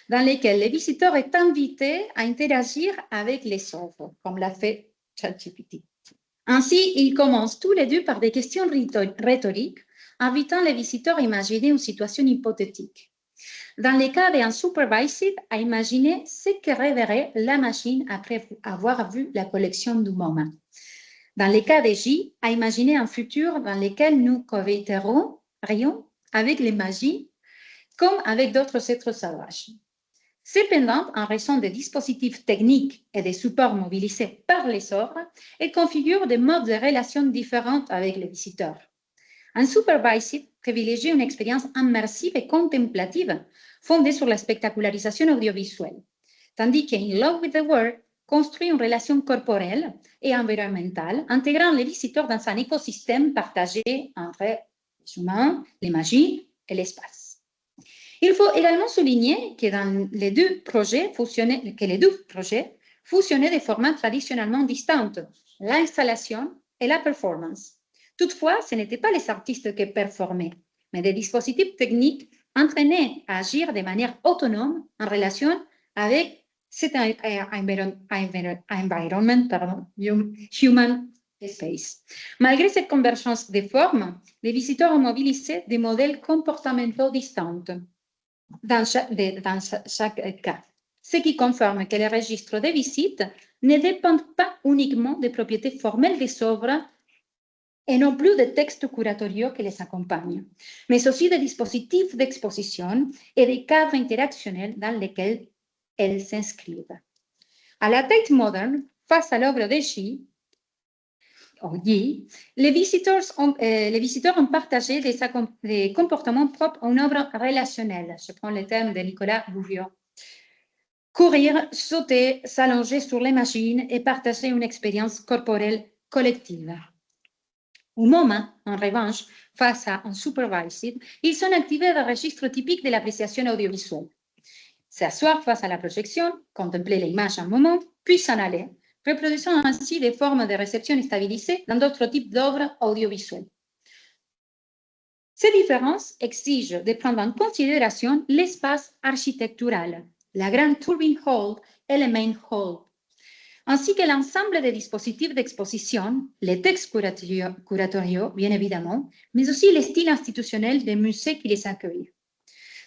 dans laquelle le visiteur est invité à interagir avec les œuvres, comme l'a fait ChatGPT. Ainsi, ils commencent tous les deux par des questions rhétoriques, invitant les visiteurs à imaginer une situation hypothétique. Dans le cas d'un supervised, à imaginer ce que rêverait la machine après avoir vu la collection du MoMA. Dans le cas de J, à imaginer un futur dans lequel nous cohabiterons avec les magies, comme avec d'autres êtres sauvages. Cependant, en raison des dispositifs techniques et des supports mobilisés par les œuvres, elles configurent des modes de relation différents avec les visiteurs. Un supervised privilégie une expérience immersive et contemplative fondée sur la spectacularisation audiovisuelle, tandis qu'In Love with the World construit une relation corporelle et environnementale, intégrant les visiteurs dans un écosystème partagé entre les humains, les magies et l'espace. Il faut également souligner que les deux projets fusionnaient de formats traditionnellement distincts, l'installation et la performance. Toutefois, ce n'étaient pas les artistes qui performaient, mais des dispositifs techniques entraînés à agir de manière autonome en relation avec cet environnement human Space. Malgré cette convergence des formes, les visiteurs ont mobilisé des modèles comportementaux distincts dans chaque cas, ce qui confirme que les registres de visite ne dépendent pas uniquement des propriétés formelles des œuvres et non plus des textes curatoriaux qui les accompagnent, mais aussi des dispositifs d'exposition et des cadres interactionnels dans lesquels elles s'inscrivent. À la Tate Modern, face à l'œuvre de Guy, les visiteurs ont partagé des comportements propres à une œuvre relationnelle. Je prends le terme de Nicolas Bourriot. Courir, sauter, s'allonger sur les machines et partager une expérience corporelle collective. Au moment, en revanche, face à un supervised, ils sont activés des registres typiques de l'appréciation audiovisuelle. S'asseoir face à la projection, contempler l'image un moment, puis s'en aller, reproduisant ainsi des formes de réception stabilisées dans d'autres types d'œuvres audiovisuelles. Ces différences exigent de prendre en considération l'espace architectural, la grande turbine hall et le main hall, ainsi que l'ensemble des dispositifs d'exposition, les textes curatoriaux, bien évidemment, mais aussi les styles institutionnels des musées qui les accueillent.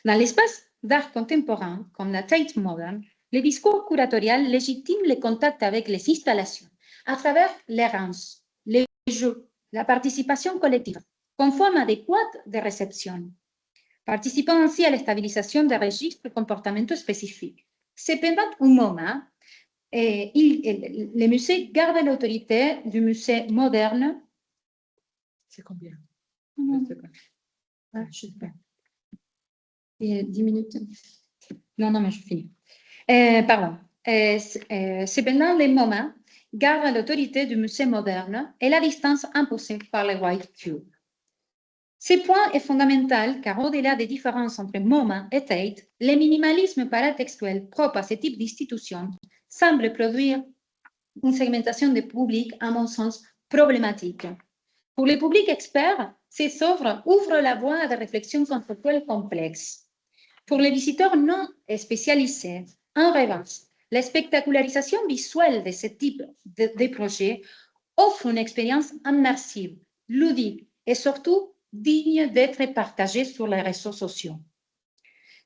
Dans l'espace d'art contemporain, comme la Tate Modern, le discours curatorial légitime le contact avec les installations à travers l'errance, les jeux, la participation collective, comme forme adéquate de réception, participant ainsi à la stabilisation des registres comportementaux spécifiques. Cependant, au moment, les musées gardent l'autorité du musée moderne. C'est combien? Je sais pas. 10 minutes. Non, mais je finis. Pardon. Cependant, les moments gardent l'autorité du musée moderne et la distance imposée par le White Cube. Ce point est fondamental car au-delà des différences entre MoMA et Tate, le minimalisme paratextuel propre à ce type d'institution semble produire une segmentation des publics, à mon sens, problématique. Pour les publics experts, ces œuvres ouvrent la voie à des réflexions conceptuelles complexes. Pour les visiteurs non spécialisés, en revanche, la spectacularisation visuelle de ce type de projet offre une expérience immersive, ludique et surtout digne d'être partagée sur les réseaux sociaux.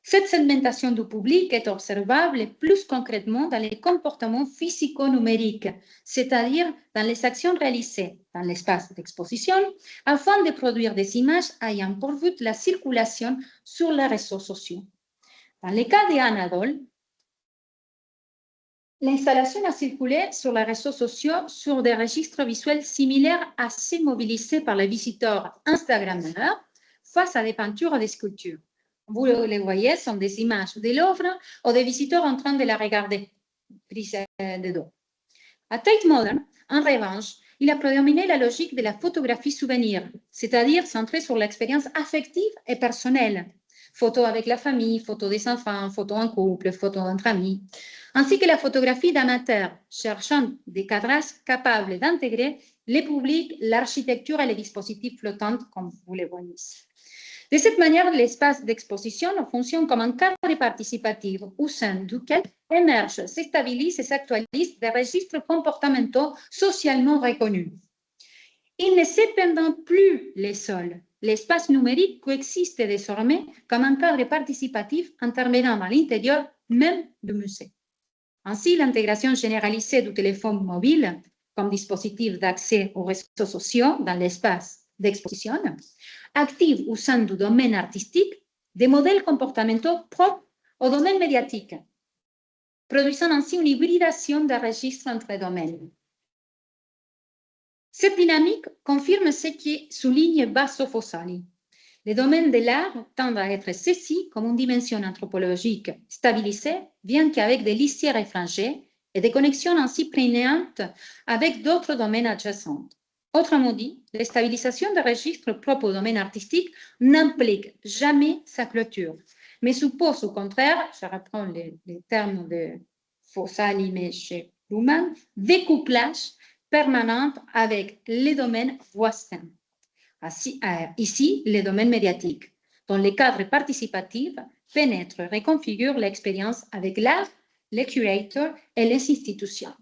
Cette segmentation du public est observable plus concrètement dans les comportements physico-numériques, c'est-à-dire dans les actions réalisées dans l'espace d'exposition afin de produire des images ayant pour but la circulation sur les réseaux sociaux. Dans le cas d'Anadol, l'installation a circulé sur les réseaux sociaux sur des registres visuels similaires à ceux mobilisés par les visiteurs Instagrammeurs face à des peintures ou des sculptures. Vous les voyez, sont des images de l'œuvre ou des visiteurs en train de la regarder, prise de dos. À Tate Modern, en revanche, il a prédominé la logique de la photographie souvenir, c'est-à-dire centrée sur l'expérience affective et personnelle. Photos avec la famille, photos des enfants, photos en couple, photos entre amis, ainsi que la photographie d'amateurs, cherchant des cadrages capables d'intégrer le public, l'architecture et les dispositifs flottants, comme vous les voyez ici. De cette manière, l'espace d'exposition fonctionne comme un cadre participatif au sein duquel émergent, se stabilisent et s'actualisent des registres comportementaux socialement reconnus. Il n'est cependant plus le seul. L'espace numérique coexiste désormais comme un cadre participatif intervenant à l'intérieur même du musée. Ainsi, l'intégration généralisée du téléphone mobile comme dispositif d'accès aux réseaux sociaux dans l'espace d'exposition active au sein du domaine artistique des modèles comportementaux propres au domaine médiatique, produisant ainsi une hybridation des registres entre domaines. Cette dynamique confirme ce qui souligne Basso Fossali. Les domaines de l'art tendent à être saisis comme une dimension anthropologique stabilisée, bien qu'avec des lisières effrangées et des connexions ainsi prégnantes avec d'autres domaines adjacents. Autrement dit, la stabilisation des registres propres au domaine artistique n'implique jamais sa clôture, mais suppose au contraire, je reprends les termes de Fossali, mais chez Luhmann, découplage permanent avec les domaines voisins. Ici, les domaines médiatiques, dont les cadres participatifs pénètrent et reconfigurent l'expérience avec l'art, les curateurs et les institutions.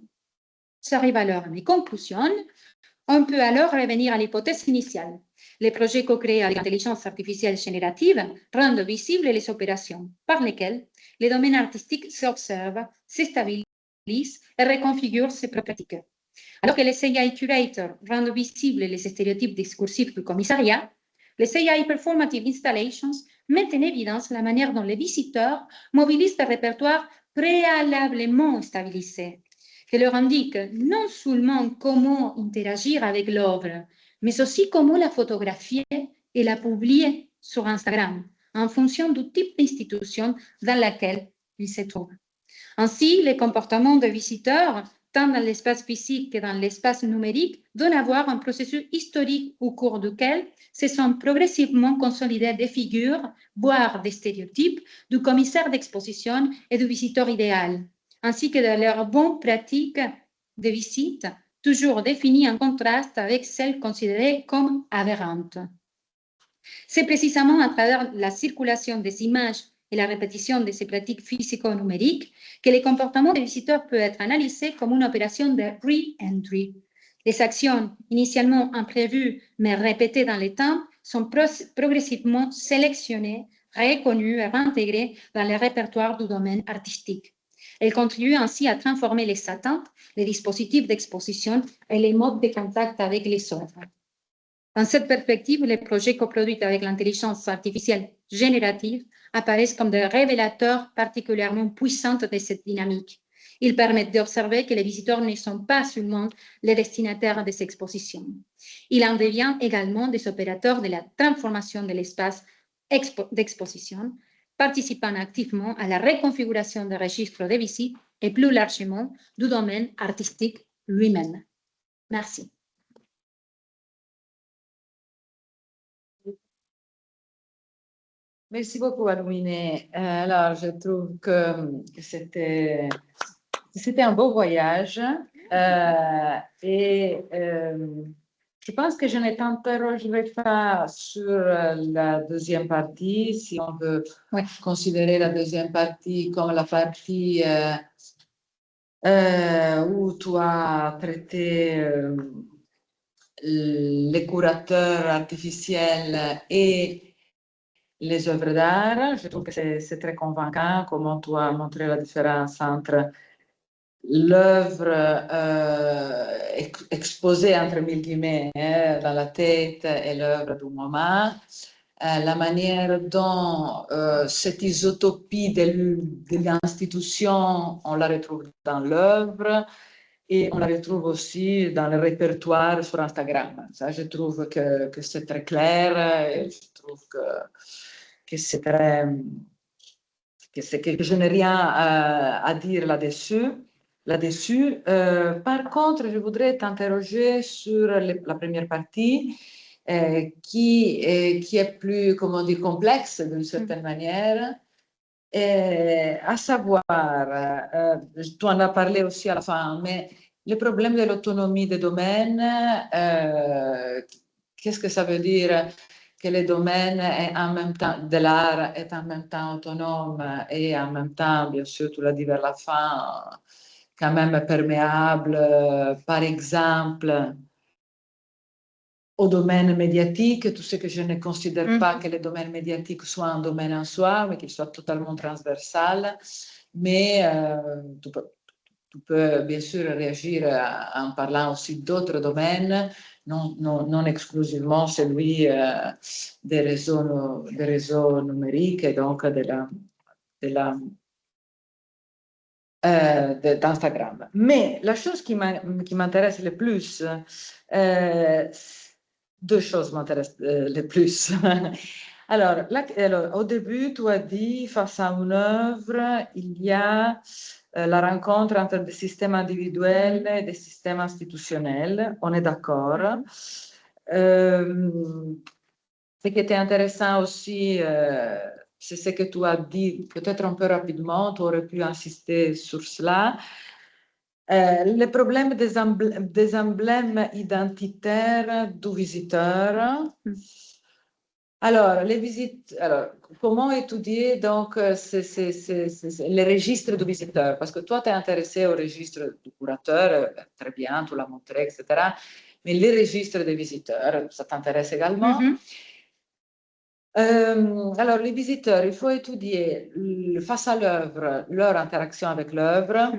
J'arrive alors à mes conclusions. On peut alors revenir à l'hypothèse initiale. Les projets co-créés avec l'intelligence artificielle générative rendent visibles les opérations par lesquelles les domaines artistiques s'observent, se stabilisent et reconfigurent ses pratiques. Alors que les AI curators rendent visibles les stéréotypes discursifs du commissariat, les AI performative installations mettent en évidence la manière dont les visiteurs mobilisent des répertoires préalablement stabilisés, qui leur indiquent non seulement comment interagir avec l'œuvre, mais aussi comment la photographier et la publier sur Instagram, en fonction du type d'institution dans laquelle ils se trouvent. Ainsi, les comportements des visiteurs, tant dans l'espace physique que dans l'espace numérique, donnent à voir un processus historique au cours duquel se sont progressivement consolidées des figures, voire des stéréotypes, du commissaire d'exposition et du visiteur idéal, ainsi que de leurs bonnes pratiques de visite, toujours définies en contraste avec celles considérées comme aberrantes. C'est précisément à travers la circulation des images et la répétition de ces pratiques physico-numériques que les comportements des visiteurs peuvent être analysés comme une opération de re-entry. Les actions initialement imprévues mais répétées dans le temps sont progressivement sélectionnées, reconnues et réintégrées dans le répertoire du domaine artistique. Elles contribuent ainsi à transformer les attentes, les dispositifs d'exposition et les modes de contact avec les œuvres. Dans cette perspective, les projets coproduits avec l'intelligence artificielle générative apparaissent comme des révélateurs particulièrement puissants de cette dynamique. Ils permettent d'observer que les visiteurs ne sont pas seulement les destinataires des expositions. Ils en deviennent également des opérateurs de la transformation de l'espace d'exposition, participant activement à la reconfiguration des registres de visite et plus largement du domaine artistique lui-même. Merci. Merci beaucoup, Alumine. Alors, je trouve que c'était un beau voyage et je pense que je ne t'interrogerai pas sur la deuxième partie, si on veut considérer la deuxième partie comme la partie où tu as traité les curateurs artificiels et les œuvres d'art. Je trouve que c'est très convaincant comment tu as montré la différence entre l'œuvre exposée entre mille guillemets dans la tête et l'œuvre du moment. La manière dont cette isotopie de l'institution, on la retrouve dans l'œuvre et on la retrouve aussi dans le répertoire sur Instagram. Ça, je trouve que c'est très clair et je trouve que c'est très... que je n'ai rien à dire là-dessus. Par contre, je voudrais t'interroger sur la première partie qui est plus, comment dire, complexe d'une certaine manière. À savoir, tu en as parlé aussi à la fin, mais le problème de l'autonomie des domaines, qu'est-ce que ça veut dire que le domaine est en même temps, de l'art est en même temps autonome et en même temps, bien sûr, tu l'as dit vers la fin, quand même perméable, par exemple, au domaine médiatique, tout ce que je ne considère pas que le domaine médiatique soit un domaine en soi, mais qu'il soit totalement transversal. Mais tu peux bien sûr réagir en parlant aussi d'autres domaines, non exclusivement celui des réseaux numériques et donc d'Instagram. Mais la chose qui m'intéresse le plus, deux choses m'intéressent le plus. Alors, au début, tu as dit, face à une œuvre, il y a la rencontre entre des systèmes individuels et des systèmes institutionnels. On est d'accord. Ce qui était intéressant aussi, c'est ce que tu as dit, peut-être un peu rapidement, tu aurais pu insister sur cela. Le problème des emblèmes identitaires du visiteur. Alors, comment étudier donc les registres du visiteur? Parce que toi, tu es intéressé au registre du curateur, très bien, tu l'as montré, etc. mais les registres des visiteurs, ça t'intéresse également. Alors, les visiteurs, il faut étudier face à l'œuvre, leur interaction avec l'œuvre,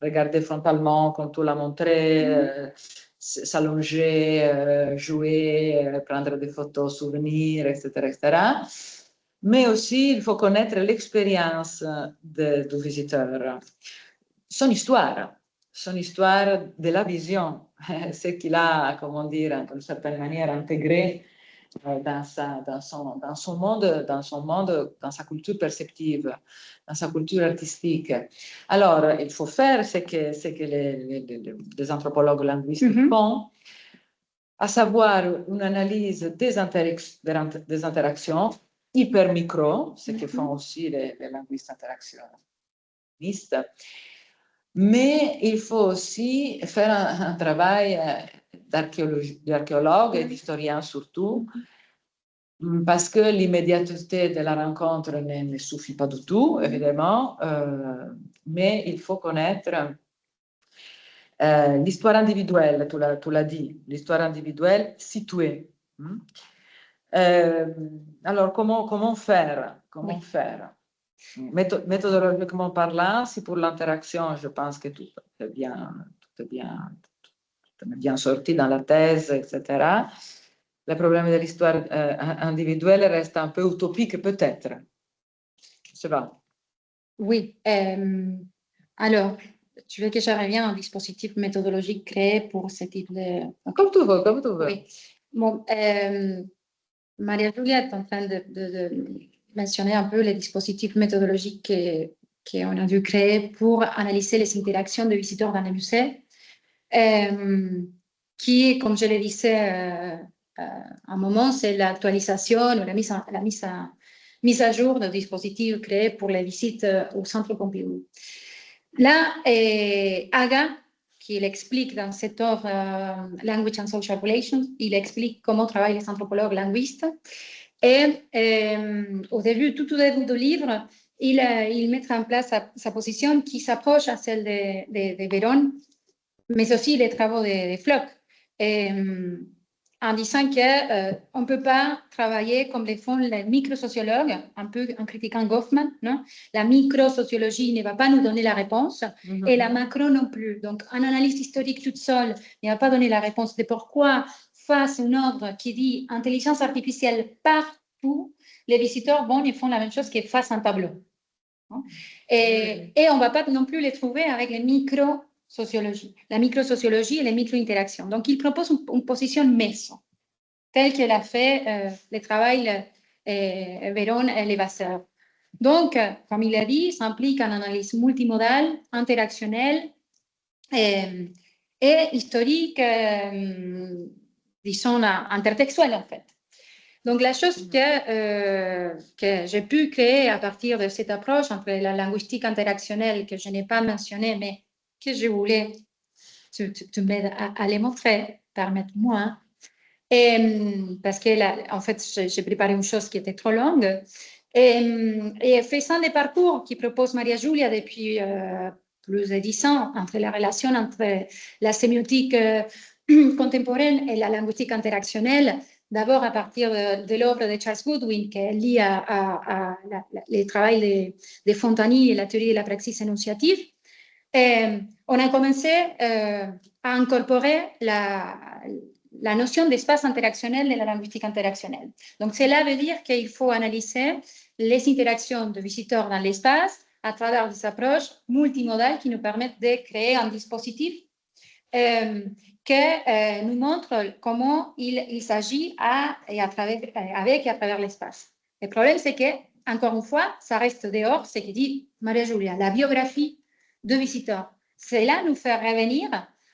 regarder frontalement, comme tu l'as montré, s'allonger, jouer, prendre des photos, souvenirs, etc., etc. Mais aussi, il faut connaître l'expérience du visiteur, son histoire de la vision, ce qu'il a, comment dire, d'une certaine manière intégré dans son monde, dans sa culture perceptive, dans sa culture artistique. Alors, il faut faire ce que les anthropologues linguistiques font, à savoir une analyse des interactions hyper micro, ce que font aussi les linguistes interactionnistes. Mais il faut aussi faire un travail d'archéologue et d'historien surtout, parce que l'immédiateté de la rencontre ne suffit pas du tout, évidemment, mais il faut connaître l'histoire individuelle, tu l'as dit, l'histoire individuelle située. Alors, comment faire? Méthodologiquement parlant, si pour l'interaction, je pense que tout est bien sorti dans la thèse, etc. Le problème de l'histoire individuelle reste un peu utopique, peut-être. Je ne sais pas. Oui. Alors, tu veux que je revienne au dispositif méthodologique créé pour ce type de... Comme tu veux. Oui. Bon, Maria Giulia est en train de mentionner un peu les dispositifs méthodologiques qu'on a dû créer pour analyser les interactions des visiteurs dans les musées, qui, comme je le disais un moment, c'est l'actualisation ou la mise à jour de dispositifs créés pour les visites au Centre Pompidou. Là, Aga, qui explique dans cette œuvre Language and Social Relations, il explique comment travaillent les anthropologues linguistes. Et au début, tout au début du livre, il met en place sa position qui s'approche à celle de Véron, mais aussi les travaux de Floch, en disant qu'on ne peut pas travailler comme le font les microsociologues, un peu en critiquant Goffman, non? La microsociologie ne va pas nous donner la réponse, et la macro non plus. Donc, en analyse historique toute seule ne va pas donner la réponse de pourquoi, face à une œuvre qui dit intelligence artificielle partout, les visiteurs vont et font la même chose que face à un tableau. Et on ne va pas non plus les trouver avec les microsociologies, la microsociologie et les micro-interactions. Donc, il propose une position maison, telle qu'elle a fait le travail Véron et Levasseur. Donc, comme il a dit, ça implique une analyse multimodale, interactionnelle et historique, disons, intertextuelle, en fait. Donc, la chose que j'ai pu créer à partir de cette approche entre la linguistique interactionnelle, que je n'ai pas mentionnée, mais que je voulais te m'aider à les montrer, permette-moi. Parce que là, en fait, j'ai préparé une chose qui était trop longue. Et faisant des parcours qui propose Maria Giulia depuis plus de 10 ans entre la relation entre la sémiotique contemporaine et la linguistique interactionnelle, d'abord à partir de l'œuvre de Charles Goodwin, qui est liée à le travail de Fontani et la théorie de la praxis énonciative. On a commencé à incorporer la notion d'espace interactionnel de la linguistique interactionnelle. Donc, cela veut dire qu'il faut analyser les interactions de visiteurs dans l'espace à travers des approches multimodales qui nous permettent de créer un dispositif qui nous montre comment il s'agit avec et à travers l'espace. Le problème, c'est que, encore une fois, ça reste dehors, ce que dit Maria Giulia, la biographie de visiteurs. Cela nous fait revenir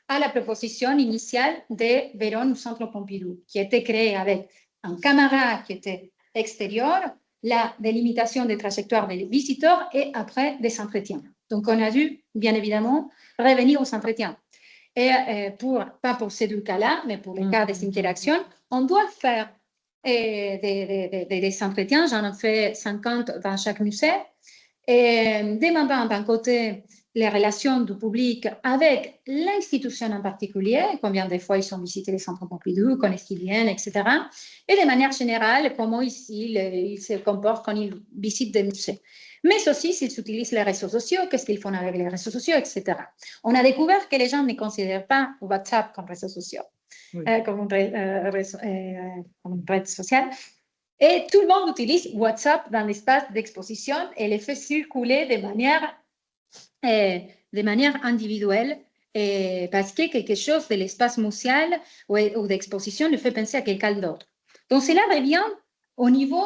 à la proposition initiale de Véron au Centre Pompidou, qui était créée avec un caméra qui était extérieur, la délimitation des trajectoires des visiteurs et après des entretiens. Donc, on a dû, bien évidemment, revenir aux entretiens. Et pas pour ces deux cas-là, mais pour les cas des interactions, on doit faire des entretiens. J'en ai fait 50 dans chaque musée. Et demandant d'un côté les relations du public avec l'institution en particulier, combien de fois ils ont visité les centres Pompidou, connaissent qui viennent, etc. Et de manière générale, comment ils se comportent quand ils visitent des musées. Mais aussi s'ils utilisent les réseaux sociaux, qu'est-ce qu'ils font avec les réseaux sociaux, etc. On a découvert que les gens ne considèrent pas WhatsApp comme réseau social, Oui. comme une rede sociale. Et tout le monde utilise WhatsApp dans l'espace d'exposition et les fait circuler de manière individuelle parce que quelque chose de l'espace muséal ou d'exposition le fait penser à quelqu'un d'autre. Donc, cela revient au niveau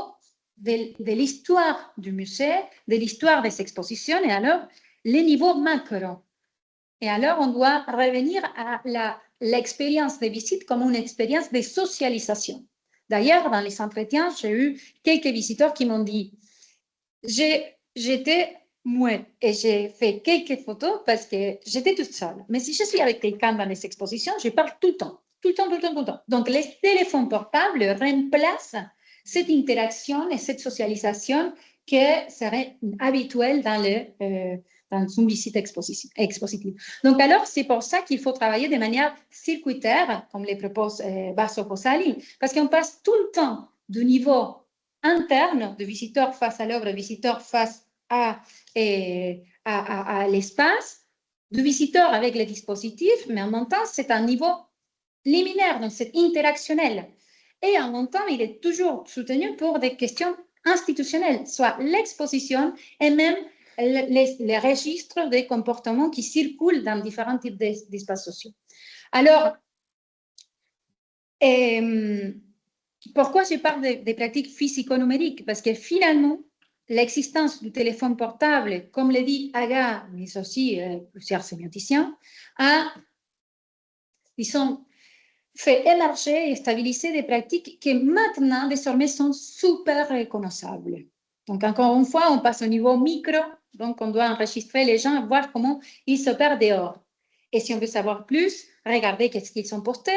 de l'histoire du musée, de l'histoire des expositions, et alors, les niveaux macro. Et alors, on doit revenir à l'expérience de visite comme une expérience de socialisation. D'ailleurs, dans les entretiens, j'ai eu quelques visiteurs qui m'ont dit « J'étais muette et j'ai fait quelques photos parce que j'étais toute seule. Mais si je suis avec quelqu'un dans les expositions, je parle tout le temps, tout le temps, tout le temps, tout le temps. » Donc, les téléphones portables remplacent cette interaction et cette socialisation qui serait habituelle dans une visite expositive. Donc, alors, c'est pour ça qu'il faut travailler de manière circuitaire, comme les propose Basso Posali, parce qu'on passe tout le temps du niveau interne de visiteur face à l'œuvre, visiteur face à l'espace, du visiteur avec les dispositifs, mais en même temps, c'est un niveau liminaire, donc c'est interactionnel. Et en même temps, il est toujours soutenu pour des questions institutionnelles, soit l'exposition et même les registres des comportements qui circulent dans différents types d'espaces sociaux. Alors, pourquoi je parle des pratiques physico-numériques? Parce que finalement, l'existence du téléphone portable, comme le dit Aga, mais aussi plusieurs sémioticiens, ils ont fait émerger et stabiliser des pratiques qui maintenant, désormais, sont super reconnaissables. Donc, encore une fois, on passe au niveau micro, donc on doit enregistrer les gens, voir comment ils s'opèrent dehors. Et si on veut savoir plus, regarder qu'est-ce qu'ils ont posté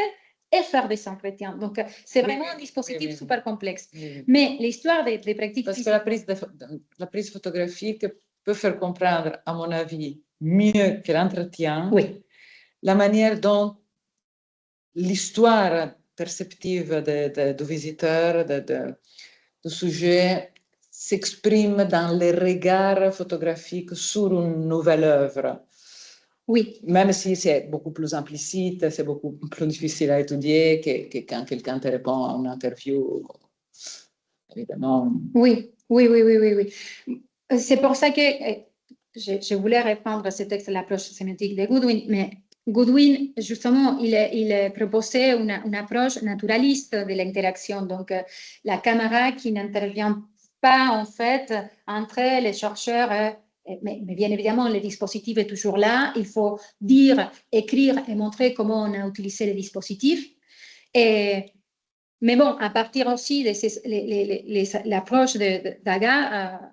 et faire des entretiens. Donc, c'est vraiment un dispositif super complexe. Mais l'histoire des pratiques... Parce que la prise photographique peut faire comprendre, à mon avis, mieux que l'entretien, la manière dont l'histoire perceptive du visiteur, du sujet, s'exprime dans les regards photographiques sur une nouvelle œuvre. Oui. Même si c'est beaucoup plus implicite, c'est beaucoup plus difficile à étudier que quand quelqu'un te répond à une interview, évidemment. Oui. C'est pour ça que je voulais reprendre ce texte de l'approche sémiotique de Goodwin, mais Goodwin, justement, il proposait une approche naturaliste de l'interaction, donc la caméra qui n'intervient pas en fait entre les chercheurs, mais bien évidemment, le dispositif est toujours là, il faut dire, écrire et montrer comment on a utilisé le dispositif. Mais bon, à partir aussi de l'approche d'Aga,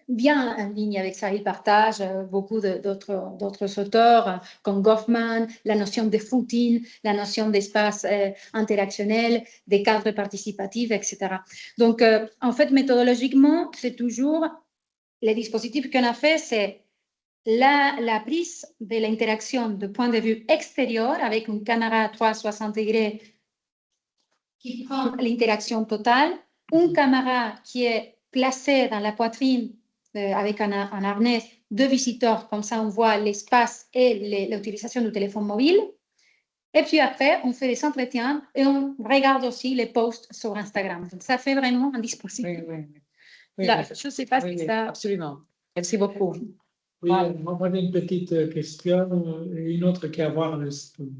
bien en ligne avec ça, il partage beaucoup d'autres auteurs comme Goffman, la notion de footing, la notion d'espace interactionnel, des cadres participatifs, etc. Donc, en fait, méthodologiquement, c'est toujours, les dispositifs qu'on a fait, c'est la prise de l'interaction de point de vue extérieur avec une caméra à 360 degrés qui prend l'interaction totale, une caméra qui est placée dans la poitrine avec un harnais de visiteurs, comme ça on voit l'espace et l'utilisation du téléphone mobile. Et puis après, on fait des entretiens et on regarde aussi les posts sur Instagram. Donc, ça fait vraiment un dispositif. Oui, Là, je ne sais pas si ça... Absolument. Merci beaucoup. Oui, moi j'ai une petite question et une autre qui a à voir avec ce que vous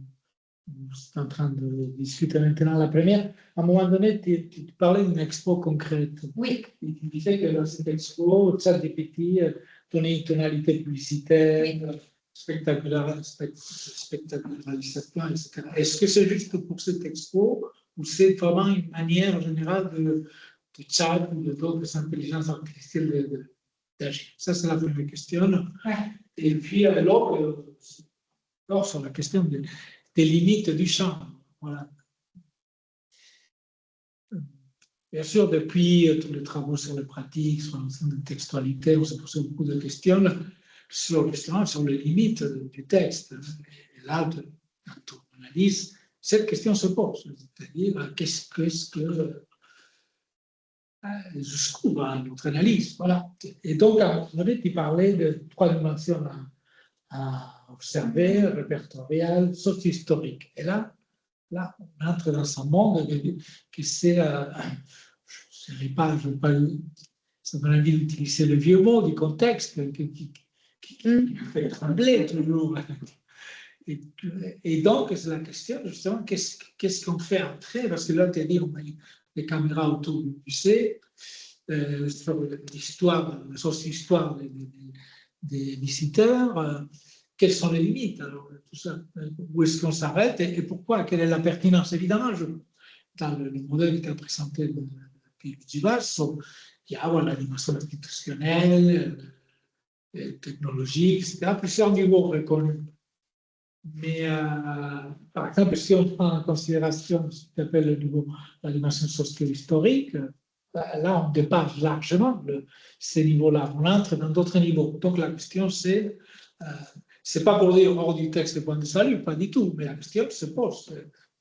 êtes en train de discuter maintenant. La première, à un moment donné, tu parlais d'une expo concrète. Oui. Et tu disais que dans cette expo, ChatGPT donnait une tonalité publicitaire, spectacularisation, etc. Est-ce que c'est juste pour cette expo ou c'est vraiment une manière générale de chat ou d'autres intelligences artificielles d'agir? Ça, c'est la première question. Ouais. Et puis, alors, sur la question des limites du champ. Voilà. Bien sûr, depuis tous les travaux sur les pratiques, sur l'ensemble de textualité, on s'est posé beaucoup de questions justement sur les limites du texte. Et là, quand on analyse, cette question se pose, c'est-à-dire jusqu'où va notre analyse, voilà. Et donc, à un moment donné, tu parlais de 3 dimensions à observer, répertorial, socio-historique. Et là, on entre dans un monde qui c'est, je ne vais pas, ça me donne envie d'utiliser le vieux mot du contexte qui fait trembler toujours. Et donc, c'est la question, justement, qu'est-ce qu'on fait après? Parce que là, tu as dit, on met les caméras autour du musée, sur l'histoire, la socio-histoire des visiteurs, quelles sont les limites, alors, tout ça, où est-ce qu'on s'arrête et pourquoi, quelle est la pertinence? Évidemment, dans le modèle qui a présenté depuis Givasso, il y a la dimension institutionnelle, technologique, etc., plusieurs niveaux reconnus. Mais, par exemple, si on prend en considération ce qu'on appelle le niveau, la dimension socio-historique, là, on dépasse largement ces niveaux-là. On entre dans d'autres niveaux. Donc, la question, c'est pas pour dire hors du texte point de salut, pas du tout, mais la question se pose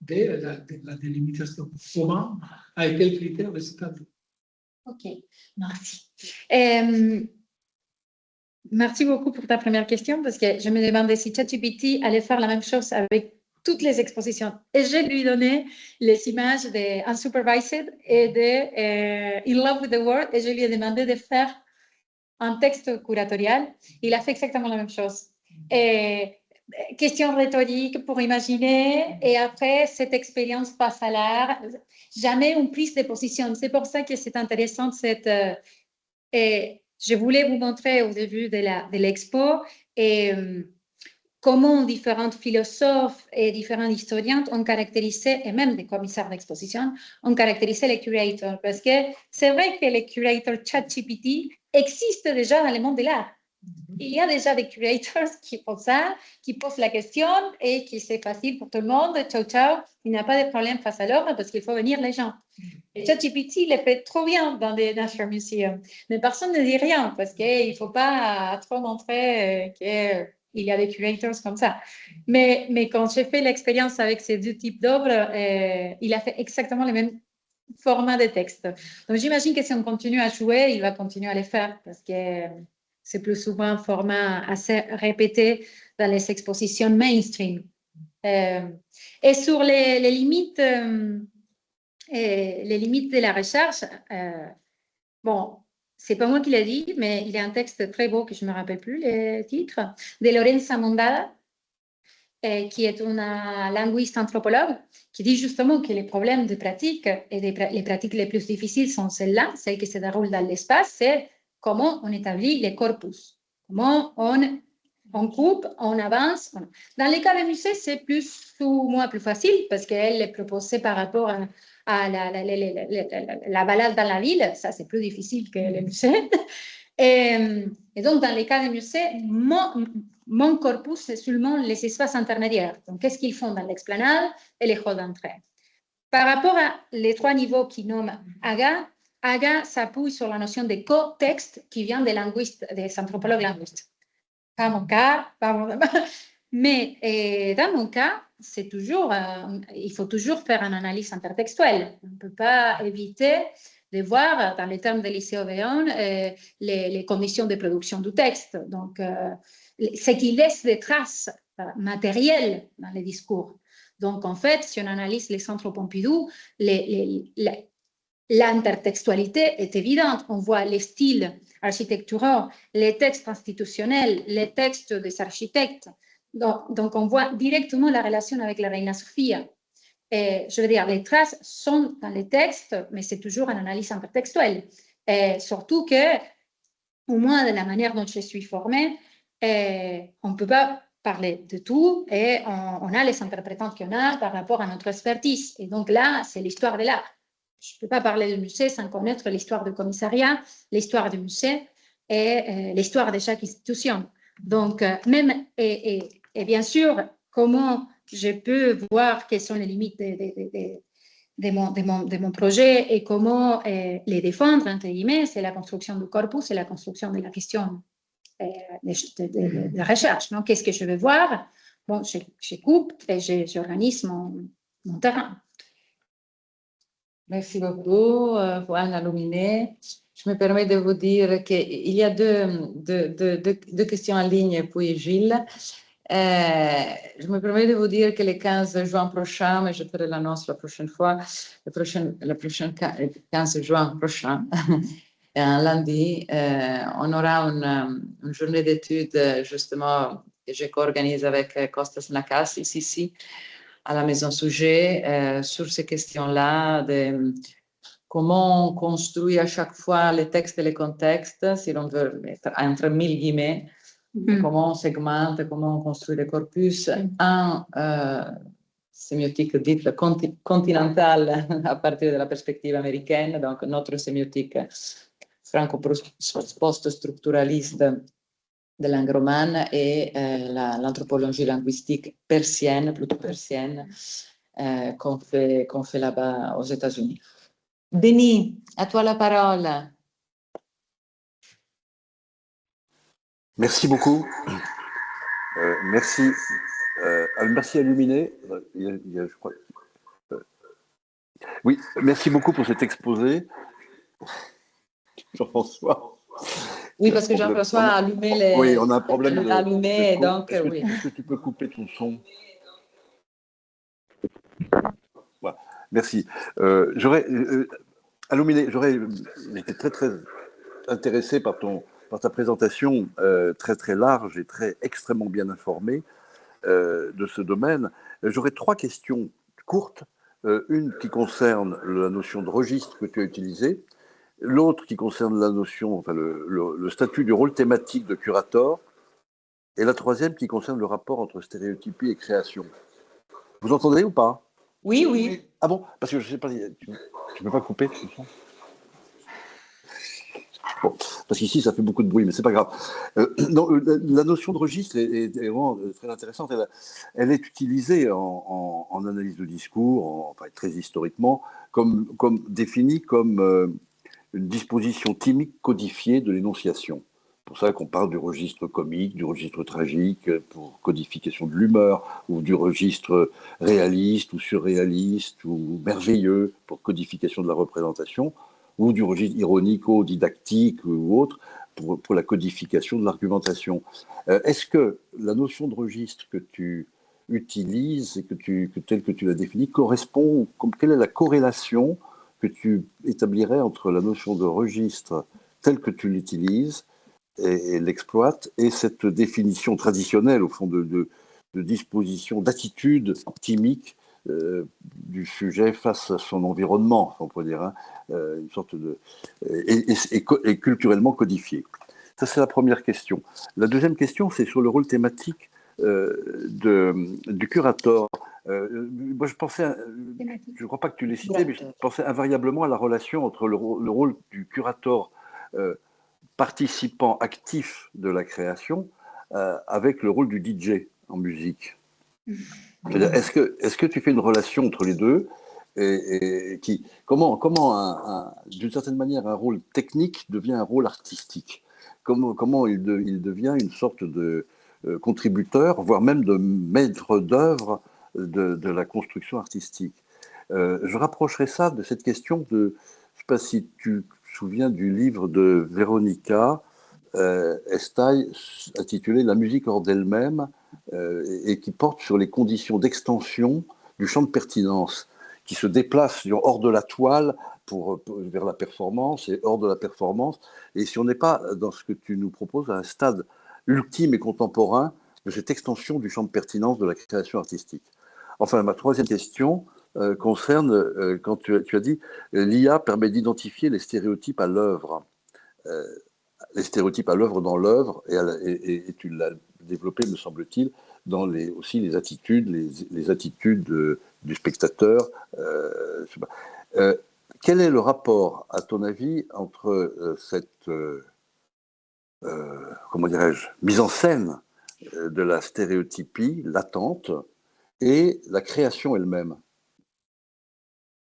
de la délimitation. Comment, avec quels critères de s'établir? Ok, merci. Merci beaucoup pour ta première question, parce que je me demandais si ChatGPT allait faire la même chose avec toutes les expositions. Et je lui ai donné les images de Unsupervised et de In Love with the World, et je lui ai demandé de faire un texte curatorial. Il a fait exactement la même chose. Question rhétorique pour imaginer, et après, cette expérience passe à l'art. Jamais une prise de position. C'est pour ça que c'est intéressant cette... je voulais vous montrer au début de l'expo comment différents philosophes et différents historiens ont caractérisé, et même des commissaires d'exposition, ont caractérisé les curators. Parce que c'est vrai que les curators ChatGPT existent déjà dans le monde de l'art. Il y a déjà des curators qui font ça, qui posent la question et qui c'est facile pour tout le monde. Ciao, ciao. Il n'y a pas de problème face à l'ordre parce qu'il faut venir les gens. Et ChatGPT le fait trop bien dans des National Museums. Mais personne ne dit rien parce qu'il ne faut pas trop montrer qu'il y a des curators comme ça. Mais quand j'ai fait l'expérience avec ces 2 types d'œuvres, il a fait exactement le même format de texte. Donc, j'imagine que si on continue à jouer, il va continuer à les faire parce que c'est plus souvent un format assez répété dans les expositions mainstream. Et sur les limites de la recherche, bon, c'est pas moi qui l'ai dit, mais il y a un texte très beau que je ne me rappelle plus le titre, de Lorenza Mondada, qui est une linguiste anthropologue, qui dit justement que les problèmes de pratique et les pratiques les plus difficiles sont celles-là, celles qui se déroulent dans l'espace, c'est comment on établit les corpus, comment on coupe, on avance. Dans les cas de musée, c'est plus ou moins plus facile parce qu'elle est proposée par rapport à la balade dans la ville. Ça, c'est plus difficile que les musées. Et donc, dans les cas de musée, mon corpus, c'est seulement les espaces intermédiaires. Donc, qu'est-ce qu'ils font dans l'explanade et les halls d'entrée. Par rapport à les 3 niveaux qui nomment AGA s'appuie sur la notion de co-texte qui vient des linguistes, des anthropologues linguistes. Pas mon cas, mais dans mon cas, c'est toujours, il faut toujours faire une analyse intertextuelle. On ne peut pas éviter de voir, dans les termes de Liceo Véon, les conditions de production du texte. Donc, ce qui laisse des traces matérielles dans les discours. Donc, en fait, si on analyse les centres Pompidou, l'intertextualité est évidente. On voit les styles architecturaux, les textes institutionnels, les textes des architectes. Donc, on voit directement la relation avec la Reina Sofia. Et, je veux dire, les traces sont dans les textes, mais c'est toujours une analyse intertextuelle. Et surtout que, au moins de la manière dont je suis formée, on ne peut pas parler de tout et on a les interprétants qu'on a par rapport à notre expertise. Et donc là, c'est l'histoire de l'art. Je ne peux pas parler du musée sans connaître l'histoire du commissariat, l'histoire du musée et l'histoire de chaque institution. Donc, même, et bien sûr, comment je peux voir quelles sont les limites de mon projet et comment les défendre, entre guillemets, c'est la construction du corpus, c'est la construction de la question de recherche. Donc, qu'est-ce que je veux voir? Bon, je coupe et j'organise mon terrain. Merci beaucoup, Juan Aluminé. Je me permets de vous dire qu'il y a deux questions en ligne, puis Gilles. Je me permets de vous dire que le 15 juin prochain, mais je ferai l'annonce la prochaine fois, le prochain 15 juin prochain, un lundi, on aura une journée d'études justement que je co-organise avec Costas Nakas ici à la Maison Sujet sur ces questions-là de comment on construit à chaque fois les textes et les contextes, si l'on veut mettre entre mille guillemets, comment on segmente, comment on construit les corpus en sémiotique dite continentale à partir de la perspective américaine, donc notre sémiotique franco-post-structuraliste de langue romane et l'anthropologie linguistique persienne, plutôt persienne, qu'on fait là-bas aux États-Unis. Denis, à toi la parole. Merci beaucoup. Merci. Merci Aluminé. Je crois. Oui, merci beaucoup pour cet exposé. Jean-François. Oui, parce que Jean-François a allumé les... Oui, on a un problème de donc oui. Est-ce que tu peux couper ton son? Voilà. Merci. Aluminé, j'aurais été très, très intéressé par ta présentation très, très large et extrêmement bien informée de ce domaine. J'aurais 3 questions courtes. Une qui concerne la notion de registre que tu as utilisée, l'autre qui concerne la notion, enfin le statut du rôle thématique de curator, et la troisième qui concerne le rapport entre stéréotypie et création. Vous entendez ou pas? Oui, oui. Ah bon? Parce que je ne sais pas, tu ne peux pas couper tout ça? Bon, parce qu'ici, ça fait beaucoup de bruit, mais c'est pas grave. Non, la notion de registre est vraiment très intéressante. Elle est utilisée en analyse de discours, enfin, très historiquement, comme définie comme une disposition thymique codifiée de l'énonciation. C'est pour ça qu'on parle du registre comique, du registre tragique, pour codification de l'humeur, ou du registre réaliste ou surréaliste ou merveilleux, pour codification de la représentation, ou du registre ironico-didactique ou autre, pour la codification de l'argumentation. Est-ce que la notion de registre que tu utilises et telle que tu l'as définie correspond, quelle est la corrélation que tu établirais entre la notion de registre telle que tu l'utilises et l'exploites et cette définition traditionnelle, au fond, de disposition, d'attitude thymique du sujet face à son environnement, on pourrait dire, hein, une sorte de et culturellement codifié. Ça, c'est la première question. La deuxième question, c'est sur le rôle thématique du curator. Moi, je ne crois pas que tu l'aies cité, mais je pensais invariablement à la relation entre le rôle du curator participant actif de la création avec le rôle du DJ en musique. Est-ce que tu fais une relation entre les deux et comment d'une certaine manière, un rôle technique devient un rôle artistique? Comment il devient une sorte de contributeur, voire même de maître d'œuvre de la construction artistique? Je rapprocherai ça de cette question je ne sais pas si tu te souviens du livre de Véronica Estaille intitulé La musique hors d'elle-même et qui porte sur les conditions d'extension du champ de pertinence qui se déplace hors de la toile vers la performance et hors de la performance. Et si on n'est pas dans ce que tu nous proposes à un stade ultime et contemporain de cette extension du champ de pertinence de la création artistique. Enfin, ma troisième question concerne quand tu as dit l'IA permet d'identifier les stéréotypes à l'œuvre. Les stéréotypes à l'œuvre dans l'œuvre, et tu l'as développé, me semble-t-il, dans aussi les attitudes, les attitudes du spectateur. Quel est le rapport, à ton avis, entre cette comment dirais-je, mise en scène de la stéréotypie latente et la création elle-même,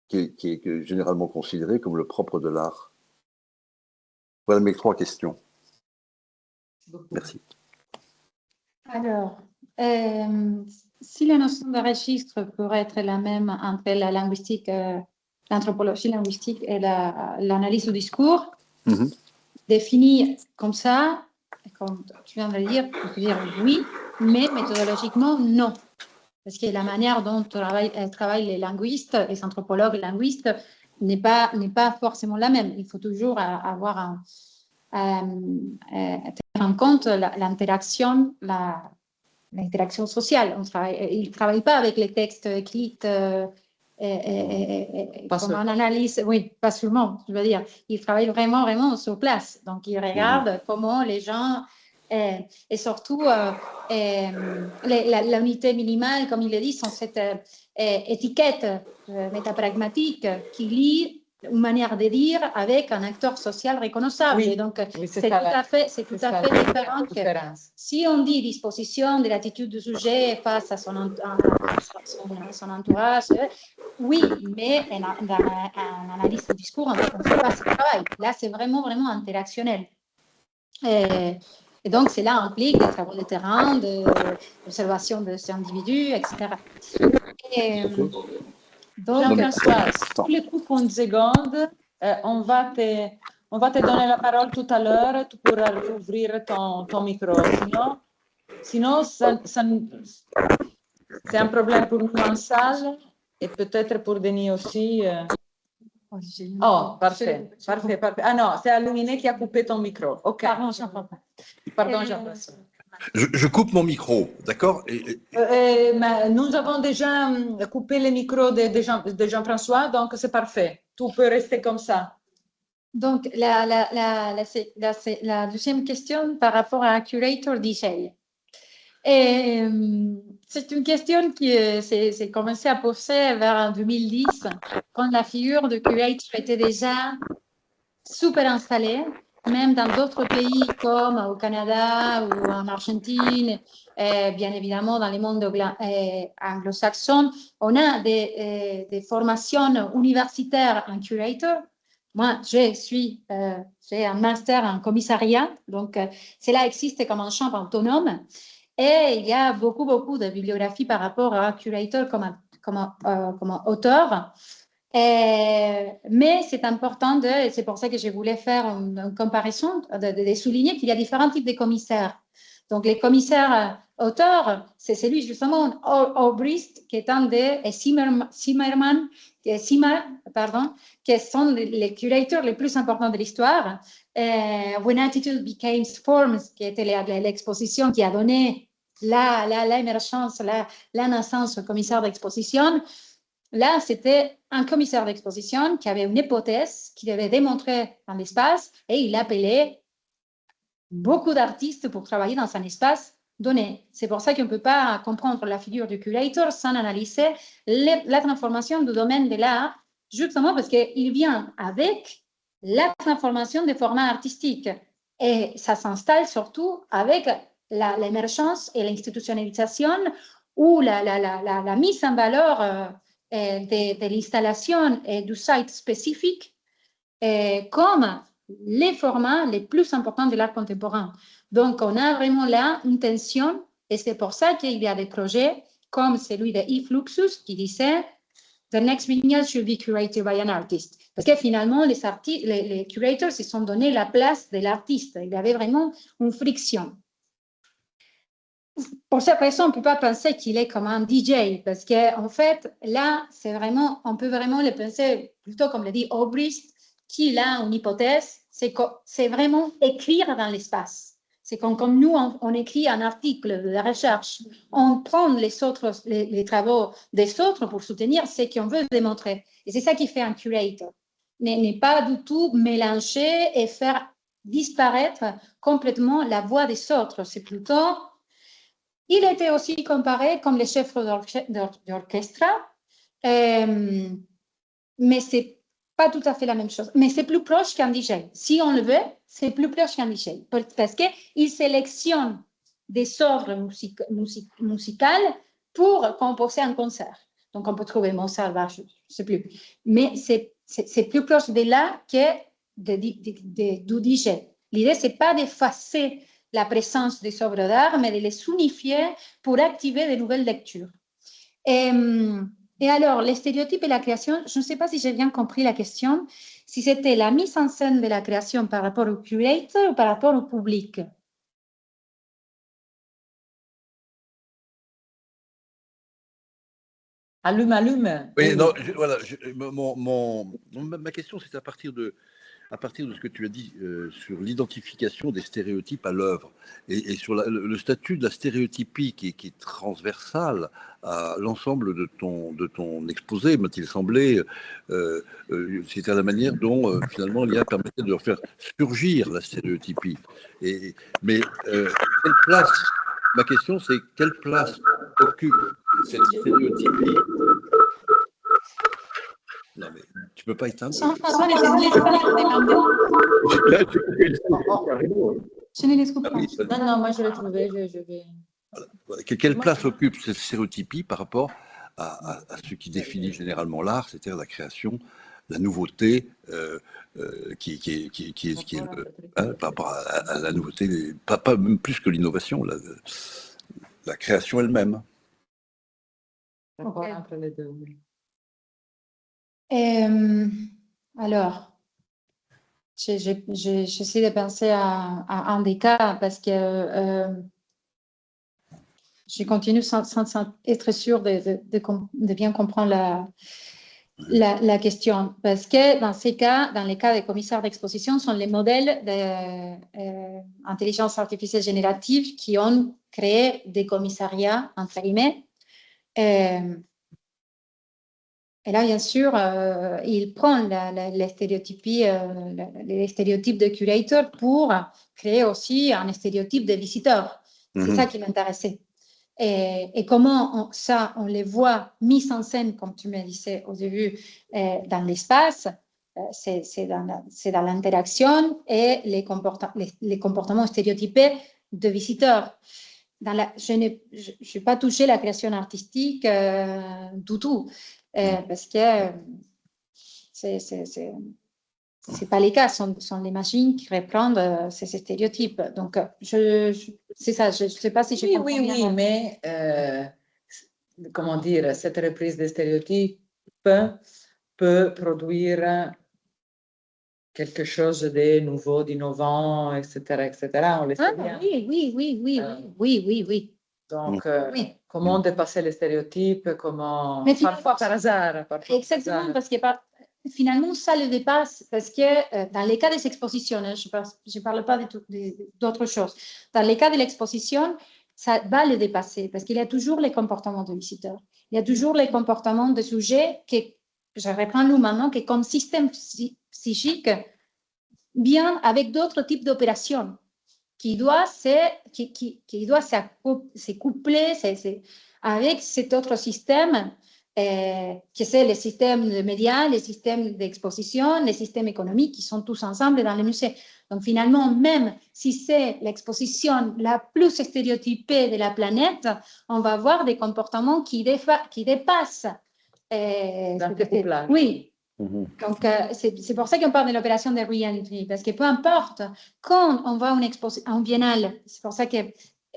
qui est généralement considérée comme le propre de l'art? Voilà mes 3 questions. beaucoup. Merci. Alors, si la notion de registre pourrait être la même entre la linguistique, l'anthropologie linguistique et l'analyse du discours, définie comme ça, comme tu viens de le dire, on peut dire oui, mais méthodologiquement, non. Parce que la manière dont travaillent les linguistes, les anthropologues linguistes, n'est pas forcément la même. Il faut toujours avoir tenir en compte l'interaction sociale. Ils ne travaillent pas avec les textes écrits comme en analyse. Oui, pas seulement, je veux dire. Ils travaillent vraiment sur place. Donc, ils regardent comment les gens... et surtout, l'unité minimale, comme il le dit, sont cette étiquette métapragmatique qui lie une manière de dire avec un acteur social reconnaissable. Oui, Et donc, oui, c'est tout à fait différent que différence. si on dit disposition de l'attitude du sujet face à son entourage, oui, mais en analyse du discours, on ne fait pas ce travail. Là, c'est vraiment interactionnel. Et donc, cela implique des travaux de terrain, de l'observation de ces individus, etc. Donc, Jean-François, tous les coups une seconde, on va te donner la parole tout à l'heure, tu pourras rouvrir ton micro. Sinon c'est un problème pour nous en salle et peut-être pour Denis aussi. Oh, parfait. Ah non, c'est Aluminé qui a coupé ton micro. OK. Pardon, Jean-François. Je coupe mon micro, d'accord? Mais nous avons déjà coupé les micros de Jean-François, donc c'est parfait. Tu peux rester comme ça. Donc, la deuxième question par rapport à Curator DJ. C'est une question qui s'est commencée à poser vers 2010, quand la figure de Curator était déjà super installée, même dans d'autres pays comme au Canada ou en Argentine, bien évidemment dans les mondes anglo-saxons. On a des formations universitaires en Curator. Moi, j'ai un master en commissariat, donc cela existe comme un champ autonome. Et il y a beaucoup de bibliographie par rapport à Curator comme auteur. Mais c'est important et c'est pour ça que je voulais faire une comparaison, de souligner qu'il y a différents types de commissaires. Donc, les commissaires auteurs, c'est celui justement, Obrist, qui est un des, et Zimmerman, qui sont les curateurs les plus importants de l'histoire. When Attitude Became Forms, qui était l'exposition qui a donné l'émergence, la naissance au commissaire d'exposition. Là, c'était un commissaire d'exposition qui avait une hypothèse qu'il devait démontrer dans l'espace et il appelait beaucoup d'artistes pour travailler dans un espace donné. C'est pour ça qu'on ne peut pas comprendre la figure du curator sans analyser la transformation du domaine de l'art, justement parce qu'il vient avec la transformation des formats artistiques. Et ça s'installe surtout avec l'émergence et l'institutionnalisation ou la mise en valeur de l'installation et du site spécifique comme les formats les plus importants de l'art contemporain. Donc, on a vraiment là une tension et c'est pour ça qu'il y a des projets comme celui de Yves Fluxus qui disait « The next vignette should be curated by an artist ». Parce que finalement, les curators se sont donné la place de l'artiste. Il y avait vraiment une friction. Pour cette raison, on ne peut pas penser qu'il est comme un DJ, parce qu'en fait, là, on peut vraiment le penser plutôt comme le dit Obrist, qui a une hypothèse, c'est vraiment écrire dans l'espace. C'est comme nous, on écrit un article de recherche, on prend les travaux des autres pour soutenir ce qu'on veut démontrer. Et c'est ça qui fait un curator. N'est pas du tout mélanger et faire disparaître complètement la voix des autres. C'est plutôt... Il était aussi comparé comme les chefs d'orchestre, mais ce n'est pas tout à fait la même chose. Mais c'est plus proche qu'un DJ. Si on le veut, c'est plus proche qu'un DJ. Parce qu'il sélectionne des œuvres musicales pour composer un concert. Donc, on peut trouver Mozart, Bach, je ne sais plus. Mais c'est plus proche de là que du DJ. L'idée, ce n'est pas d'effacer la présence des œuvres d'art, mais de les unifier pour activer de nouvelles lectures. Et alors, les stéréotypes et la création, je ne sais pas si j'ai bien compris la question, si c'était la mise en scène de la création par rapport au curator ou par rapport au public. Allume. Oui, non, voilà, ma question, c'est à partir de ce que tu as dit sur l'identification des stéréotypes à l'œuvre et sur le statut de la stéréotypie qui est transversale à l'ensemble de ton exposé, m'a-t-il semblé. C'était la manière dont finalement l'IA permettait de faire surgir la stéréotypie. Mais quelle place, ma question c'est quelle place occupe cette stéréotypie? Non, mais tu peux pas éteindre. Jean-François, je ne laisse pas demander. Là, tu peux le carrément. Je ne les coupe Ah pas. oui, Non, moi je l'ai trouvé, je vais... voilà. Quelle place occupe cette stéréotypie par rapport à ce qui définit généralement l'art, c'est-à-dire la création, la nouveauté, qui est par rapport à la nouveauté, pas même plus que l'innovation, la création elle-même. Okay. Entre les deux. Alors, j'essaie de penser à un des cas parce que je continue sans être sûre de bien comprendre la question. Parce que dans ces cas, dans les cas des commissaires d'exposition, sont les modèles d'intelligence artificielle générative qui ont créé des commissariats, entre guillemets. Et là, bien sûr, il prend les stéréotypes de curator pour créer aussi un stéréotype de visiteur. C'est ça qui m'intéressait. Et comment on les voit mis en scène, comme tu me disais au début, dans l'espace, c'est dans l'interaction et les comportements stéréotypés de visiteurs. Je n'ai pas touché la création artistique du tout. Parce que c'est pas les cas, sont les machines qui reprennent ces stéréotypes. Donc, c'est ça, je ne sais pas si je comprends bien. Oui, mais comment dire, cette reprise des stéréotypes peut produire quelque chose de nouveau, d'innovant, etc., etc. On le sait bien. Oui. Donc, comment dépasser les stéréotypes, comment... Parfois par hasard. Exactement, parce que finalement, ça le dépasse, parce que dans les cas des expositions, je ne parle pas d'autres choses, dans les cas de l'exposition, ça va le dépasser, parce qu'il y a toujours les comportements de visiteurs. Il y a toujours les comportements de sujets que, je reprends nous maintenant, que comme système psychique, vient avec d'autres types d'opérations qui doit se coupler avec cet autre système, que c'est le système médias, les systèmes d'exposition, les systèmes économiques qui sont tous ensemble dans les musées. Donc finalement, même si c'est l'exposition la plus stéréotypée de la planète, on va avoir des comportements qui dépassent. Oui. Donc, c'est pour ça qu'on parle de l'opération de re-entry, parce que peu importe, quand on va à un biennale, c'est pour ça que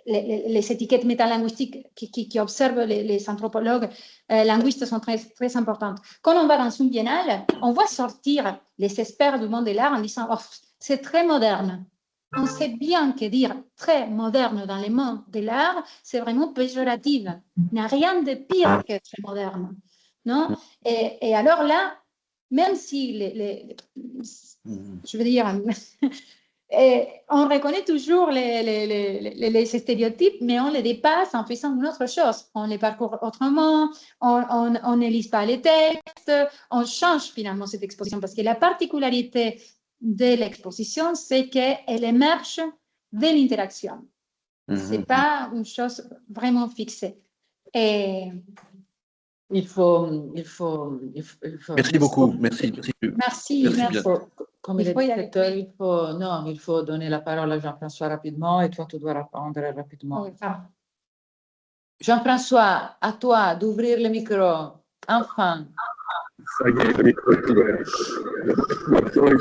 les étiquettes métalinguistiques qui observent les anthropologues linguistes sont très, très importantes. Quand on va dans une biennale, on voit sortir les experts du monde de l'art en disant oh, c'est très moderne. On sait bien que dire très moderne dans le monde de l'art, c'est vraiment péjoratif. Il n'y a rien de pire que très moderne. Non? Et alors là, même si je veux dire, on reconnaît toujours les stéréotypes, mais on les dépasse en faisant une autre chose. On les parcourt autrement, on ne lit pas les textes, on change finalement cette exposition, parce que la particularité de l'exposition, c'est qu'elle émerge de l'interaction. Ce n'est pas une chose vraiment fixée. Et il faut merci beaucoup. Merci. Comme il faut donner la parole à Jean-François rapidement et toi, tu dois répondre rapidement. Oui. Jean-François, à toi d'ouvrir le micro. Enfin. Ça y est, le micro est ouvert. Maintenant, il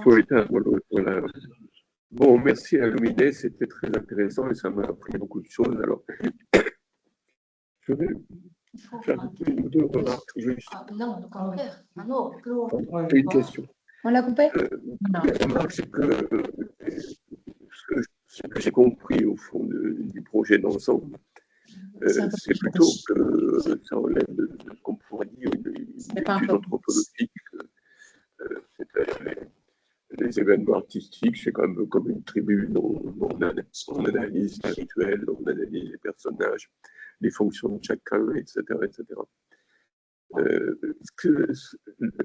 faut éteindre. Voilà. Bon, merci à Lumine, c'était très intéressant et ça m'a appris beaucoup de choses. Alors, je vais faire une ou deux remarques. Juste. Non, au contraire. Ah non, Une question. on l'a coupé? La remarque, c'est que ce que j'ai compris au fond du projet d'ensemble, c'est plutôt que ça relève de ce qu'on pourrait dire une étude anthropologique, c'est-à-dire les événements artistiques, c'est quand même comme une tribu dont on analyse les rituels, on analyse les personnages, les fonctions de chacun, etc. etc.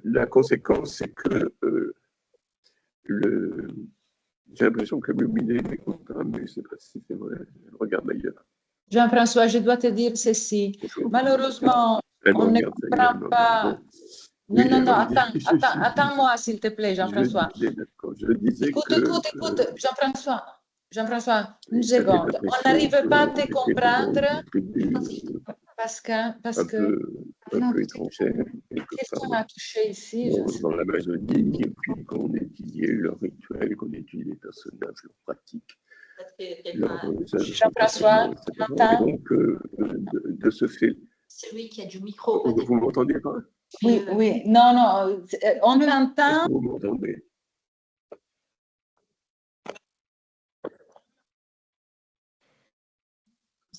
La conséquence, c'est que j'ai l'impression que Luminé n'écoute pas, mais je ne sais pas si c'est vrai, je regarde ailleurs. Jean-François, je dois te dire ceci. Malheureusement, on ne comprend pas. Non, non, non, attends-moi, s'il te plaît, Jean-François. Je disais écoute, Jean-François, une seconde. On n'arrive pas à te comprendre parce que un peu étrangère. quelqu'un a touché ici. Dans l'Amazonie, et puis qu'on étudiait leurs rituels, qu'on étudiait les personnages, leurs pratiques. Jean-François, tu m'entends? Et donc, de ce fait. C'est lui qui a du micro. Vous ne m'entendez pas? Oui, oui. Non, non, on l'entend. Vous m'entendez?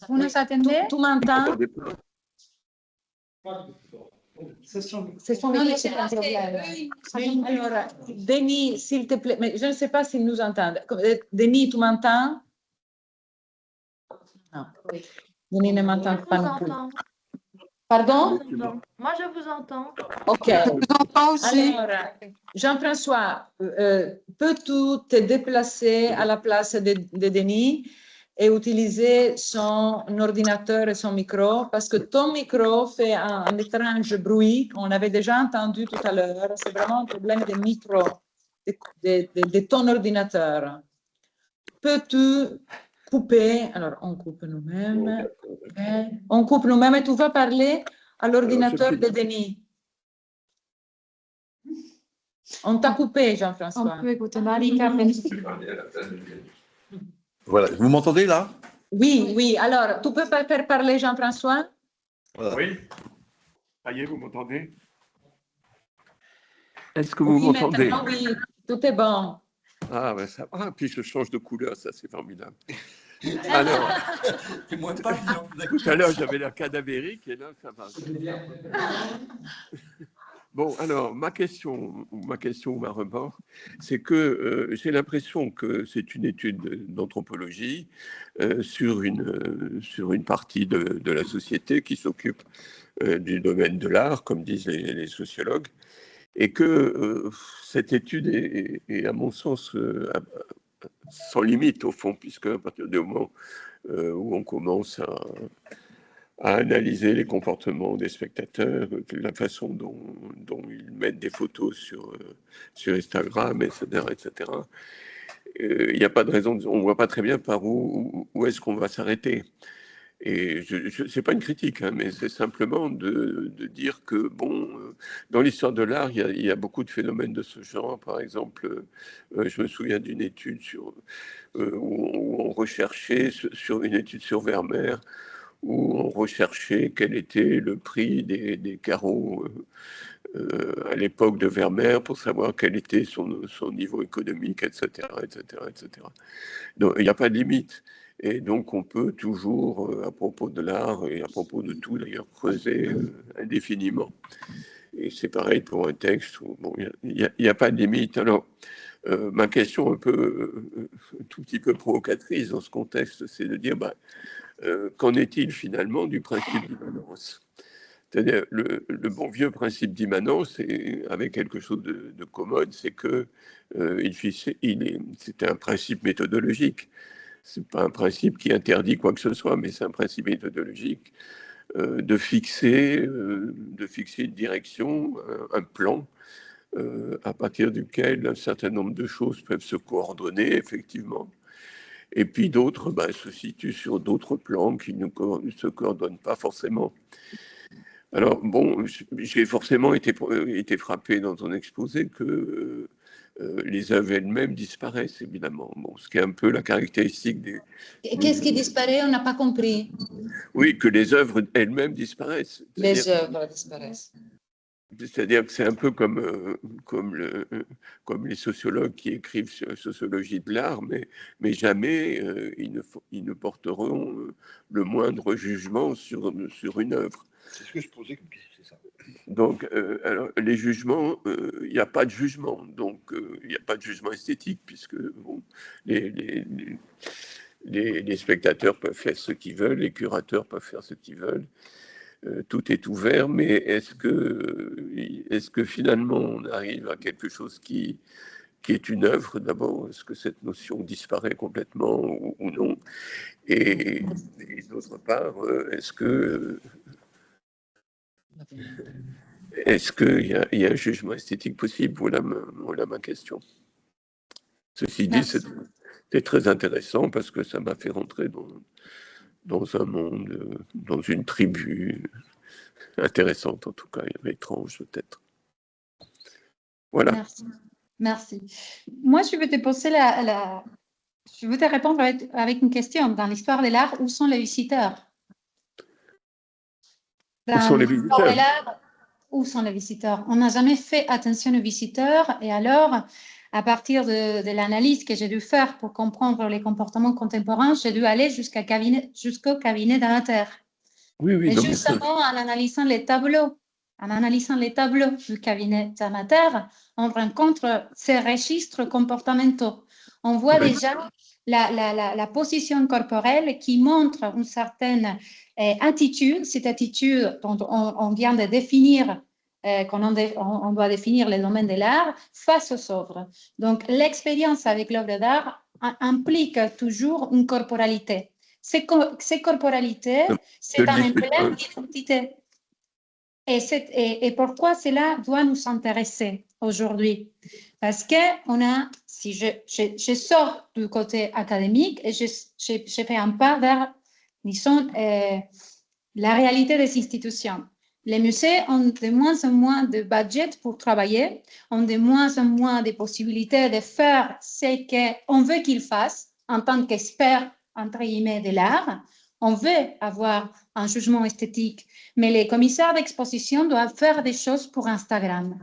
Vous nous attendez? Tu m'entends? C'est son micro, c'est un problème. Alors, Denis, s'il te plaît, mais je ne sais pas s'ils nous entendent. Denis, tu m'entends? Non. Oui. Denis ne m'entend pas non plus. Entends. Pardon? Moi, je vous entends. OK. Alors, Jean-François, peux-tu te déplacer à la place de Denis et utiliser son ordinateur et son micro? Parce que ton micro fait un étrange bruit qu'on avait déjà entendu tout à l'heure. C'est vraiment un problème de micro de ton ordinateur. Peux-tu couper? Alors, on coupe nous-mêmes. Okay. On coupe nous-mêmes et tu vas parler à l'ordinateur de Denis. On t'a coupé, Jean-François. On peut écouter Marika. Voilà, vous m'entendez là? Oui, oui. Alors, tu peux faire parler Jean-François? Voilà. Oui. Ça y est, vous m'entendez? Est-ce que vous m'entendez? Oui, tout est bon. Ah, ben ça va. Puis je change de couleur, ça c'est formidable. Alors, tout à l'heure j'avais l'air cadavérique et là ça va. Bon, alors ma question ou ma remarque, c'est que j'ai l'impression que c'est une étude d'anthropologie sur une partie de la société qui s'occupe du domaine de l'art, comme disent les sociologues, et que cette étude est à mon sens sans limite au fond, puisque à partir du moment où on commence à analyser les comportements des spectateurs, la façon dont ils mettent des photos sur Instagram, etc. Il n'y a pas de raison, on ne voit pas très bien par où est-ce qu'on va s'arrêter. Et ce n'est pas une critique, hein, mais c'est simplement de dire que, bon, dans l'histoire de l'art, il y a beaucoup de phénomènes de ce genre. Par exemple, je me souviens d'une étude où on recherchait, sur une étude sur Vermeer, où on recherchait quel était le prix des carreaux à l'époque de Vermeer pour savoir quel était son niveau économique, etc., etc., etc. Donc, il n'y a pas de limite. Et donc, on peut toujours, à propos de l'art et à propos de tout, d'ailleurs, creuser indéfiniment. Et c'est pareil pour un texte où bon, il n'y a pas de limite. Alors, ma question un peu, tout petit peu provocatrice dans ce contexte, c'est de dire, qu'en est-il finalement du principe d'immanence? C'est-à-dire, le bon vieux principe d'immanence, avec quelque chose de commode, c'est que c'était un principe méthodologique. Ce n'est pas un principe qui interdit quoi que ce soit, mais c'est un principe méthodologique de fixer une direction, un plan, à partir duquel un certain nombre de choses peuvent se coordonner, effectivement. Et puis d'autres se situent sur d'autres plans qui ne se coordonnent pas forcément. Alors, bon, j'ai forcément été frappé dans ton exposé que les œuvres elles-mêmes disparaissent, évidemment. Bon, ce qui est un peu la caractéristique des... Qu'est-ce qui disparaît? On n'a pas compris. Oui, que les œuvres elles-mêmes disparaissent. Les œuvres disparaissent. C'est-à-dire que c'est un peu comme les sociologues qui écrivent sur la sociologie de l'art, mais jamais ils ne porteront le moindre jugement sur une œuvre. C'est ce que je posais comme question, c'est ça. Donc, alors, les jugements, il n'y a pas de jugement, donc il n'y a pas de jugement esthétique, puisque bon, les spectateurs peuvent faire ce qu'ils veulent, les curateurs peuvent faire ce qu'ils veulent. Tout est ouvert, mais est-ce que finalement on arrive à quelque chose qui est une œuvre d'abord? Est-ce que cette notion disparaît complètement ou non? Et d'autre part, est-ce qu'il y a un jugement esthétique possible? Voilà ma question. Ceci dit, c'est très intéressant parce que ça m'a fait rentrer dans un monde, dans une tribu intéressante en tout cas, étrange peut-être. Voilà. Merci. Moi, je vais te poser je vais te répondre avec une question. Dans l'histoire de l'art, où sont les visiteurs? Où sont les visiteurs? Où sont les visiteurs? On n'a jamais fait attention aux visiteurs et alors, à partir de l'analyse que j'ai dû faire pour comprendre les comportements contemporains, j'ai dû aller jusqu'au cabinet d'amateur. Oui, et justement, en analysant les tableaux du cabinet d'amateur, on rencontre ces registres comportementaux. On voit déjà la position corporelle qui montre une certaine attitude, cette attitude dont on vient de définir, on doit définir les domaines de l'art face aux œuvres. Donc, l'expérience avec l'œuvre d'art implique toujours une corporalité. Ces corporalités, c'est un emblème d'identité. Et pourquoi cela doit nous intéresser aujourd'hui? Parce que si je sors du côté académique et je fais un pas vers, disons, la réalité des institutions. Les musées ont de moins en moins de budget pour travailler, ont de moins en moins de possibilités de faire ce qu'on veut qu'ils fassent en tant qu'experts, entre guillemets, de l'art. On veut avoir un jugement esthétique, mais les commissaires d'exposition doivent faire des choses pour Instagram.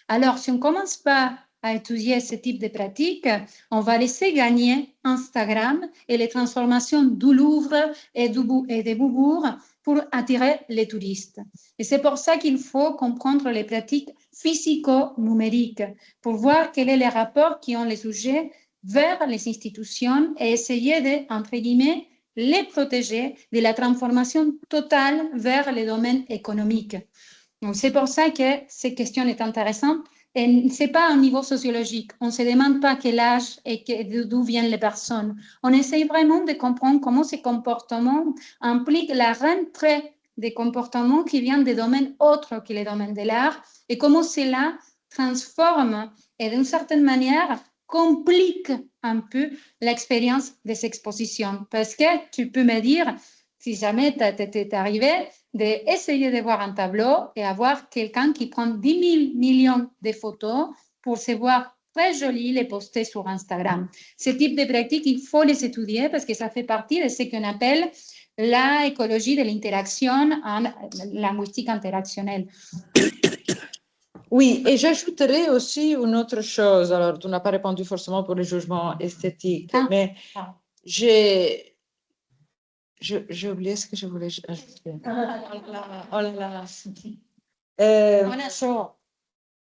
Alors, si on ne commence pas à étudier ce type de pratiques, on va laisser gagner Instagram et les transformations du Louvre et des Beaubourg pour attirer les touristes. Et c'est pour ça qu'il faut comprendre les pratiques physico-numériques pour voir quel est le rapport qui ont les sujets vers les institutions et essayer de, entre guillemets, les protéger de la transformation totale vers les domaines économiques. Donc, c'est pour ça que cette question est intéressante. Et ce n'est pas un niveau sociologique. On ne se demande pas quel âge et d'où viennent les personnes. On essaye vraiment de comprendre comment ces comportements impliquent la rentrée des comportements qui viennent des domaines autres que les domaines de l'art et comment cela transforme et d'une certaine manière complique un peu l'expérience des expositions. Parce que tu peux me dire, si jamais t'es arrivé, d'essayer de voir un tableau et avoir quelqu'un qui prend 10 000 millions de photos pour se voir très joli, les poster sur Instagram. Ce type de pratiques, il faut les étudier parce que ça fait partie de ce qu'on appelle l'écologie de l'interaction en linguistique interactionnelle. Oui, et j'ajouterais aussi une autre chose. Alors, tu n'as pas répondu forcément pour le jugement esthétique, mais j'ai oublié ce que je voulais ajouter. Oh là là. On est chaud.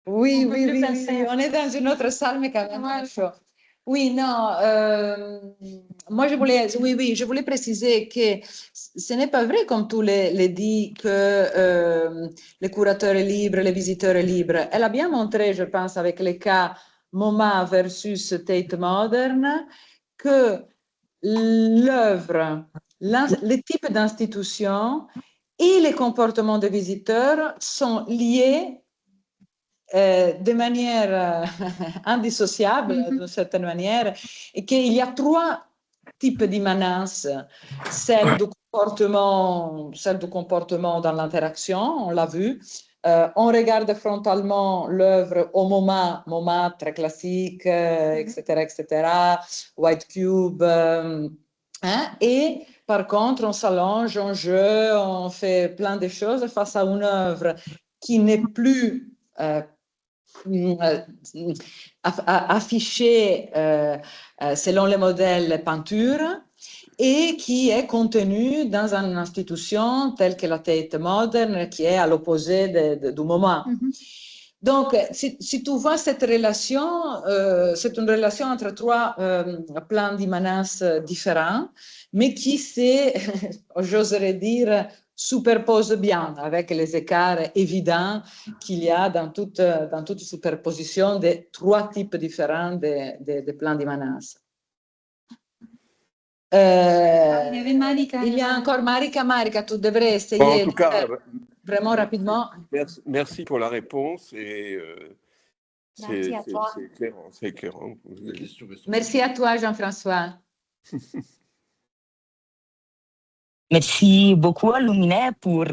Oui, on est dans une autre salle, mais quand même, on est chaud. Oui, non, moi je voulais préciser que ce n'est pas vrai comme tu le dis que le curateur est libre, les visiteurs est libre. Elle a bien montré, je pense, avec les cas MoMA versus Tate Modern, que l'œuvre, les types d'institutions et les comportements des visiteurs sont liés de manière indissociable, d'une certaine manière, et qu'il y a trois types d'immanence. Celle du comportement dans l'interaction, on l'a vu, On regarde frontalement l'œuvre au MoMA très classique, etc., White Cube. Et par contre, on s'allonge, on joue, on fait plein de choses face à une œuvre qui n'est plus affichée selon les modèles peinture et qui est contenue dans une institution telle que la Tate Modern, qui est à l'opposé du MoMA. Donc, si tu vois cette relation, c'est une relation entre trois plans d'immanence différents, mais qui j'oserais dire, superpose bien avec les écarts évidents qu'il y a dans toute superposition des trois types différents de plans d'immanence. Il y a encore Marika. Marika, tu devrais essayer en tout cas, vraiment rapidement. Merci pour la réponse et c'est éclairant. Merci à toi, Jean-François. Merci beaucoup, Luminet, pour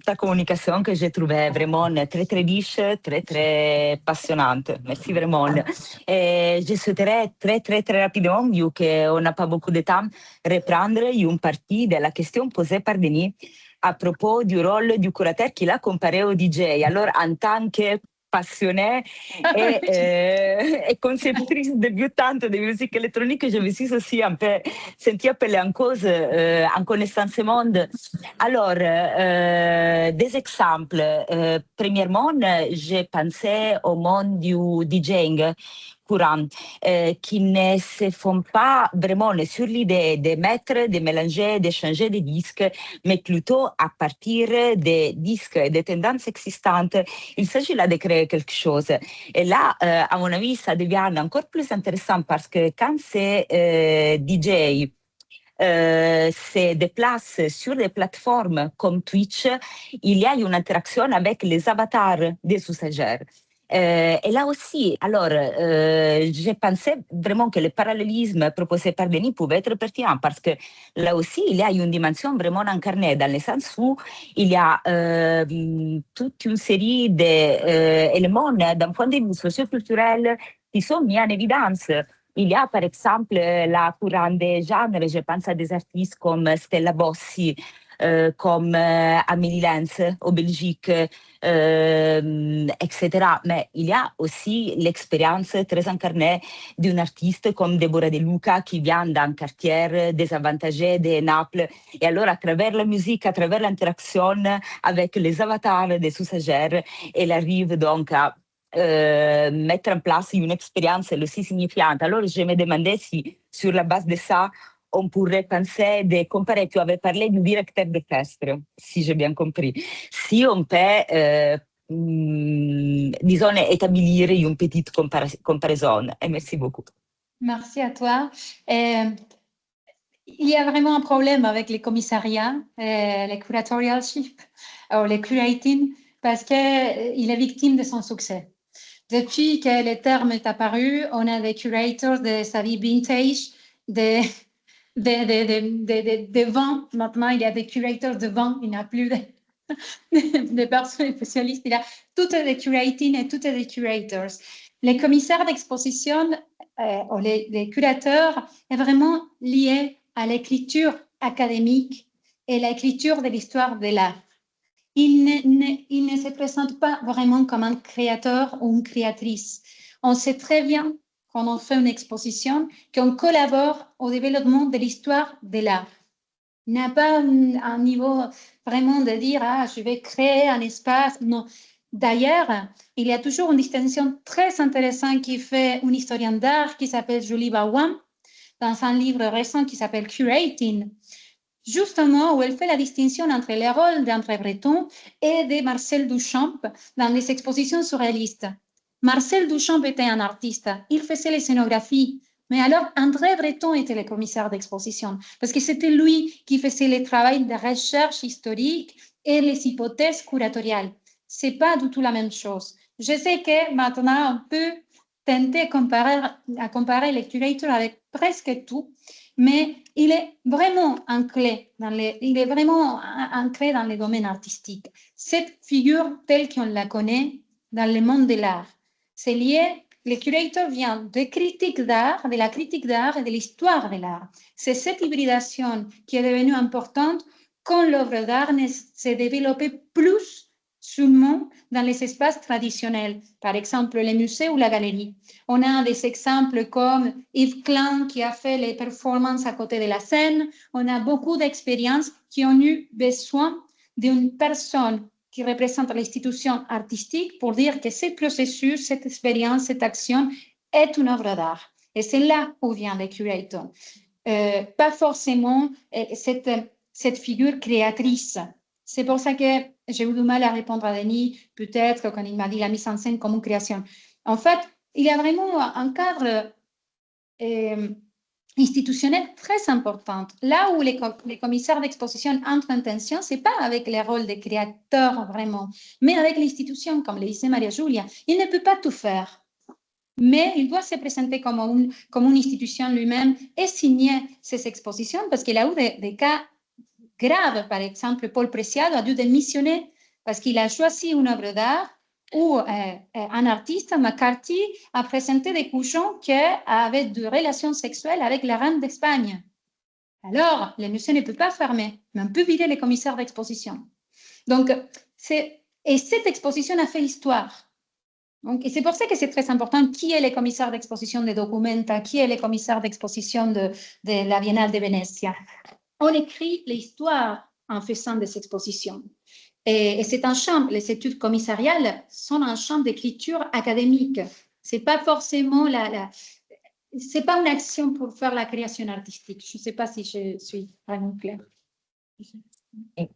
ta communication que j'ai trouvée vraiment très, très riche, très, très passionnante. Merci vraiment. Et je souhaiterais très, très, très rapidement, vu qu'on n'a pas beaucoup de temps, reprendre une partie de la question posée par Denis à propos du rôle du curateur qu'il a comparé au DJ. Alors, en tant que passionnée et conceptrice débutante de musique électronique, je me suis aussi un peu sentie appelée en cause en connaissant ce monde. Alors, des exemples. Premièrement, j'ai pensé au monde du DJing courant, qui ne se font pas vraiment sur l'idée de mettre, de mélanger, de changer des disques, mais plutôt à partir des disques et des tendances existantes. Il s'agit là de créer quelque chose. Et là, à mon avis, ça devient encore plus intéressant parce que quand c'est DJ se déplace sur des plateformes comme Twitch, il y a une interaction avec les avatars des usagers. Et là aussi, alors, j'ai pensé vraiment que le parallélisme proposé par Denis pouvait être pertinent parce que là aussi, il y a une dimension vraiment incarnée dans le sens où il y a toute une série d'éléments d'un point de vue socio-culturel qui sont mis en évidence. Il y a par exemple la courante des genres, je pense à des artistes comme Stella Bossi, comme Amélie Lenz au Belgique, etc. Mais il y a aussi l'expérience très incarnée d'un artiste comme Deborah De Luca qui vient d'un quartier désavantagé de Naples. Et alors, à travers la musique, à travers l'interaction avec les avatars des usagers, elle arrive donc à mettre en place une expérience aussi signifiante. Alors, je me demandais si, sur la base de ça, on pourrait penser de comparer. Tu avais parlé du directeur d'orchestre, si j'ai bien compris. Si on peut, disons, établir une petite comparaison. Et merci beaucoup. Merci à toi. Il y a vraiment un problème avec les commissariats, les curatorialship, ou les curating, parce qu'il est victime de son succès. Depuis que le terme est apparu, on a des curators de sa vie vintage, de vin. Maintenant, il y a des curators de vin, il n'y a plus de personnes spécialistes. Il y a tout est des curating et tout est des curators. Les commissaires d'exposition ou les curateurs est vraiment lié à l'écriture académique et l'écriture de l'histoire de l'art. Il ne se présente pas vraiment comme un créateur ou une créatrice. On sait très bien, quand on fait une exposition, qu'on collabore au développement de l'histoire de l'art. Il n'y a pas un niveau vraiment de dire « Ah, je vais créer un espace ». Non. D'ailleurs, il y a toujours une distinction très intéressante qui fait une historienne d'art qui s'appelle Julie Bawan, dans un livre récent qui s'appelle « Curating ». Justement, où elle fait la distinction entre les rôles d'André Breton et de Marcel Duchamp dans les expositions surréalistes. Marcel Duchamp était un artiste, il faisait les scénographies, mais alors André Breton était le commissaire d'exposition, parce que c'était lui qui faisait le travail de recherche historique et les hypothèses curatoriales. Ce n'est pas du tout la même chose. Je sais que maintenant, on peut tenter à comparer les curators avec presque tout, mais il est vraiment ancré dans les domaines artistiques. Cette figure telle qu'on la connaît dans le monde de l'art, c'est lié, le curator vient de critique d'art, de la critique d'art et de l'histoire de l'art. C'est cette hybridation qui est devenue importante quand l'œuvre d'art s'est développée plus seulement dans les espaces traditionnels, par exemple les musées ou la galerie. On a des exemples comme Yves Klein qui a fait les performances à côté de la scène. On a beaucoup d'expériences qui ont eu besoin d'une personne qui représente l'institution artistique pour dire que ce processus, cette expérience, cette action est une œuvre d'art. Et c'est là où vient le curator. Pas forcément cette figure créatrice. C'est pour ça que j'ai eu du mal à répondre à Denis, peut-être quand il m'a dit la mise en scène comme une création. En fait, il y a vraiment un cadre institutionnel très important. Là où les commissaires d'exposition entrent en tension, ce n'est pas avec les rôles des créateurs vraiment, mais avec l'institution, comme le disait Maria Giulia. Il ne peut pas tout faire, mais il doit se présenter comme une institution lui-même et signer ses expositions parce qu'il a eu des cas graves. Par exemple, Paul Preciado a dû démissionner parce qu'il a choisi une œuvre d'art où un artiste, McCarthy, a présenté des couchons qui avaient des relations sexuelles avec la reine d'Espagne. Alors, le musée ne peut pas fermer, mais on peut vider les commissaires d'exposition. Donc, et cette exposition a fait histoire. Donc, et c'est pour ça que c'est très important qui est le commissaire d'exposition de Documenta, qui est le commissaire d'exposition de la Biennale de Venezia. On écrit l'histoire en faisant des expositions. Et c'est un champ, les études commissariales sont un champ d'écriture académique. C'est pas forcément c'est pas une action pour faire la création artistique. Je ne sais pas si je suis vraiment claire.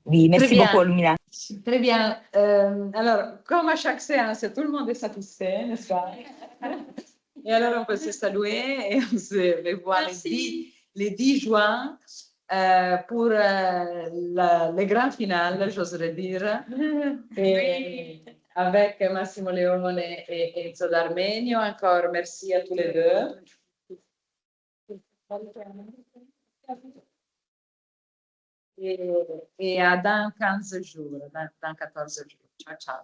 Oui, merci beaucoup, Lumina. Très bien. Alors, comme à chaque séance, tout le monde est satisfait, n'est-ce pas? Et alors, on peut se saluer et on se revoit le 10 juin. Pour le grand final, j'oserais dire, et avec Massimo Leone et Enzo D'Armenio. Encore merci à tous les deux. Et à dans 15 jours, dans 14 jours. Ciao, ciao.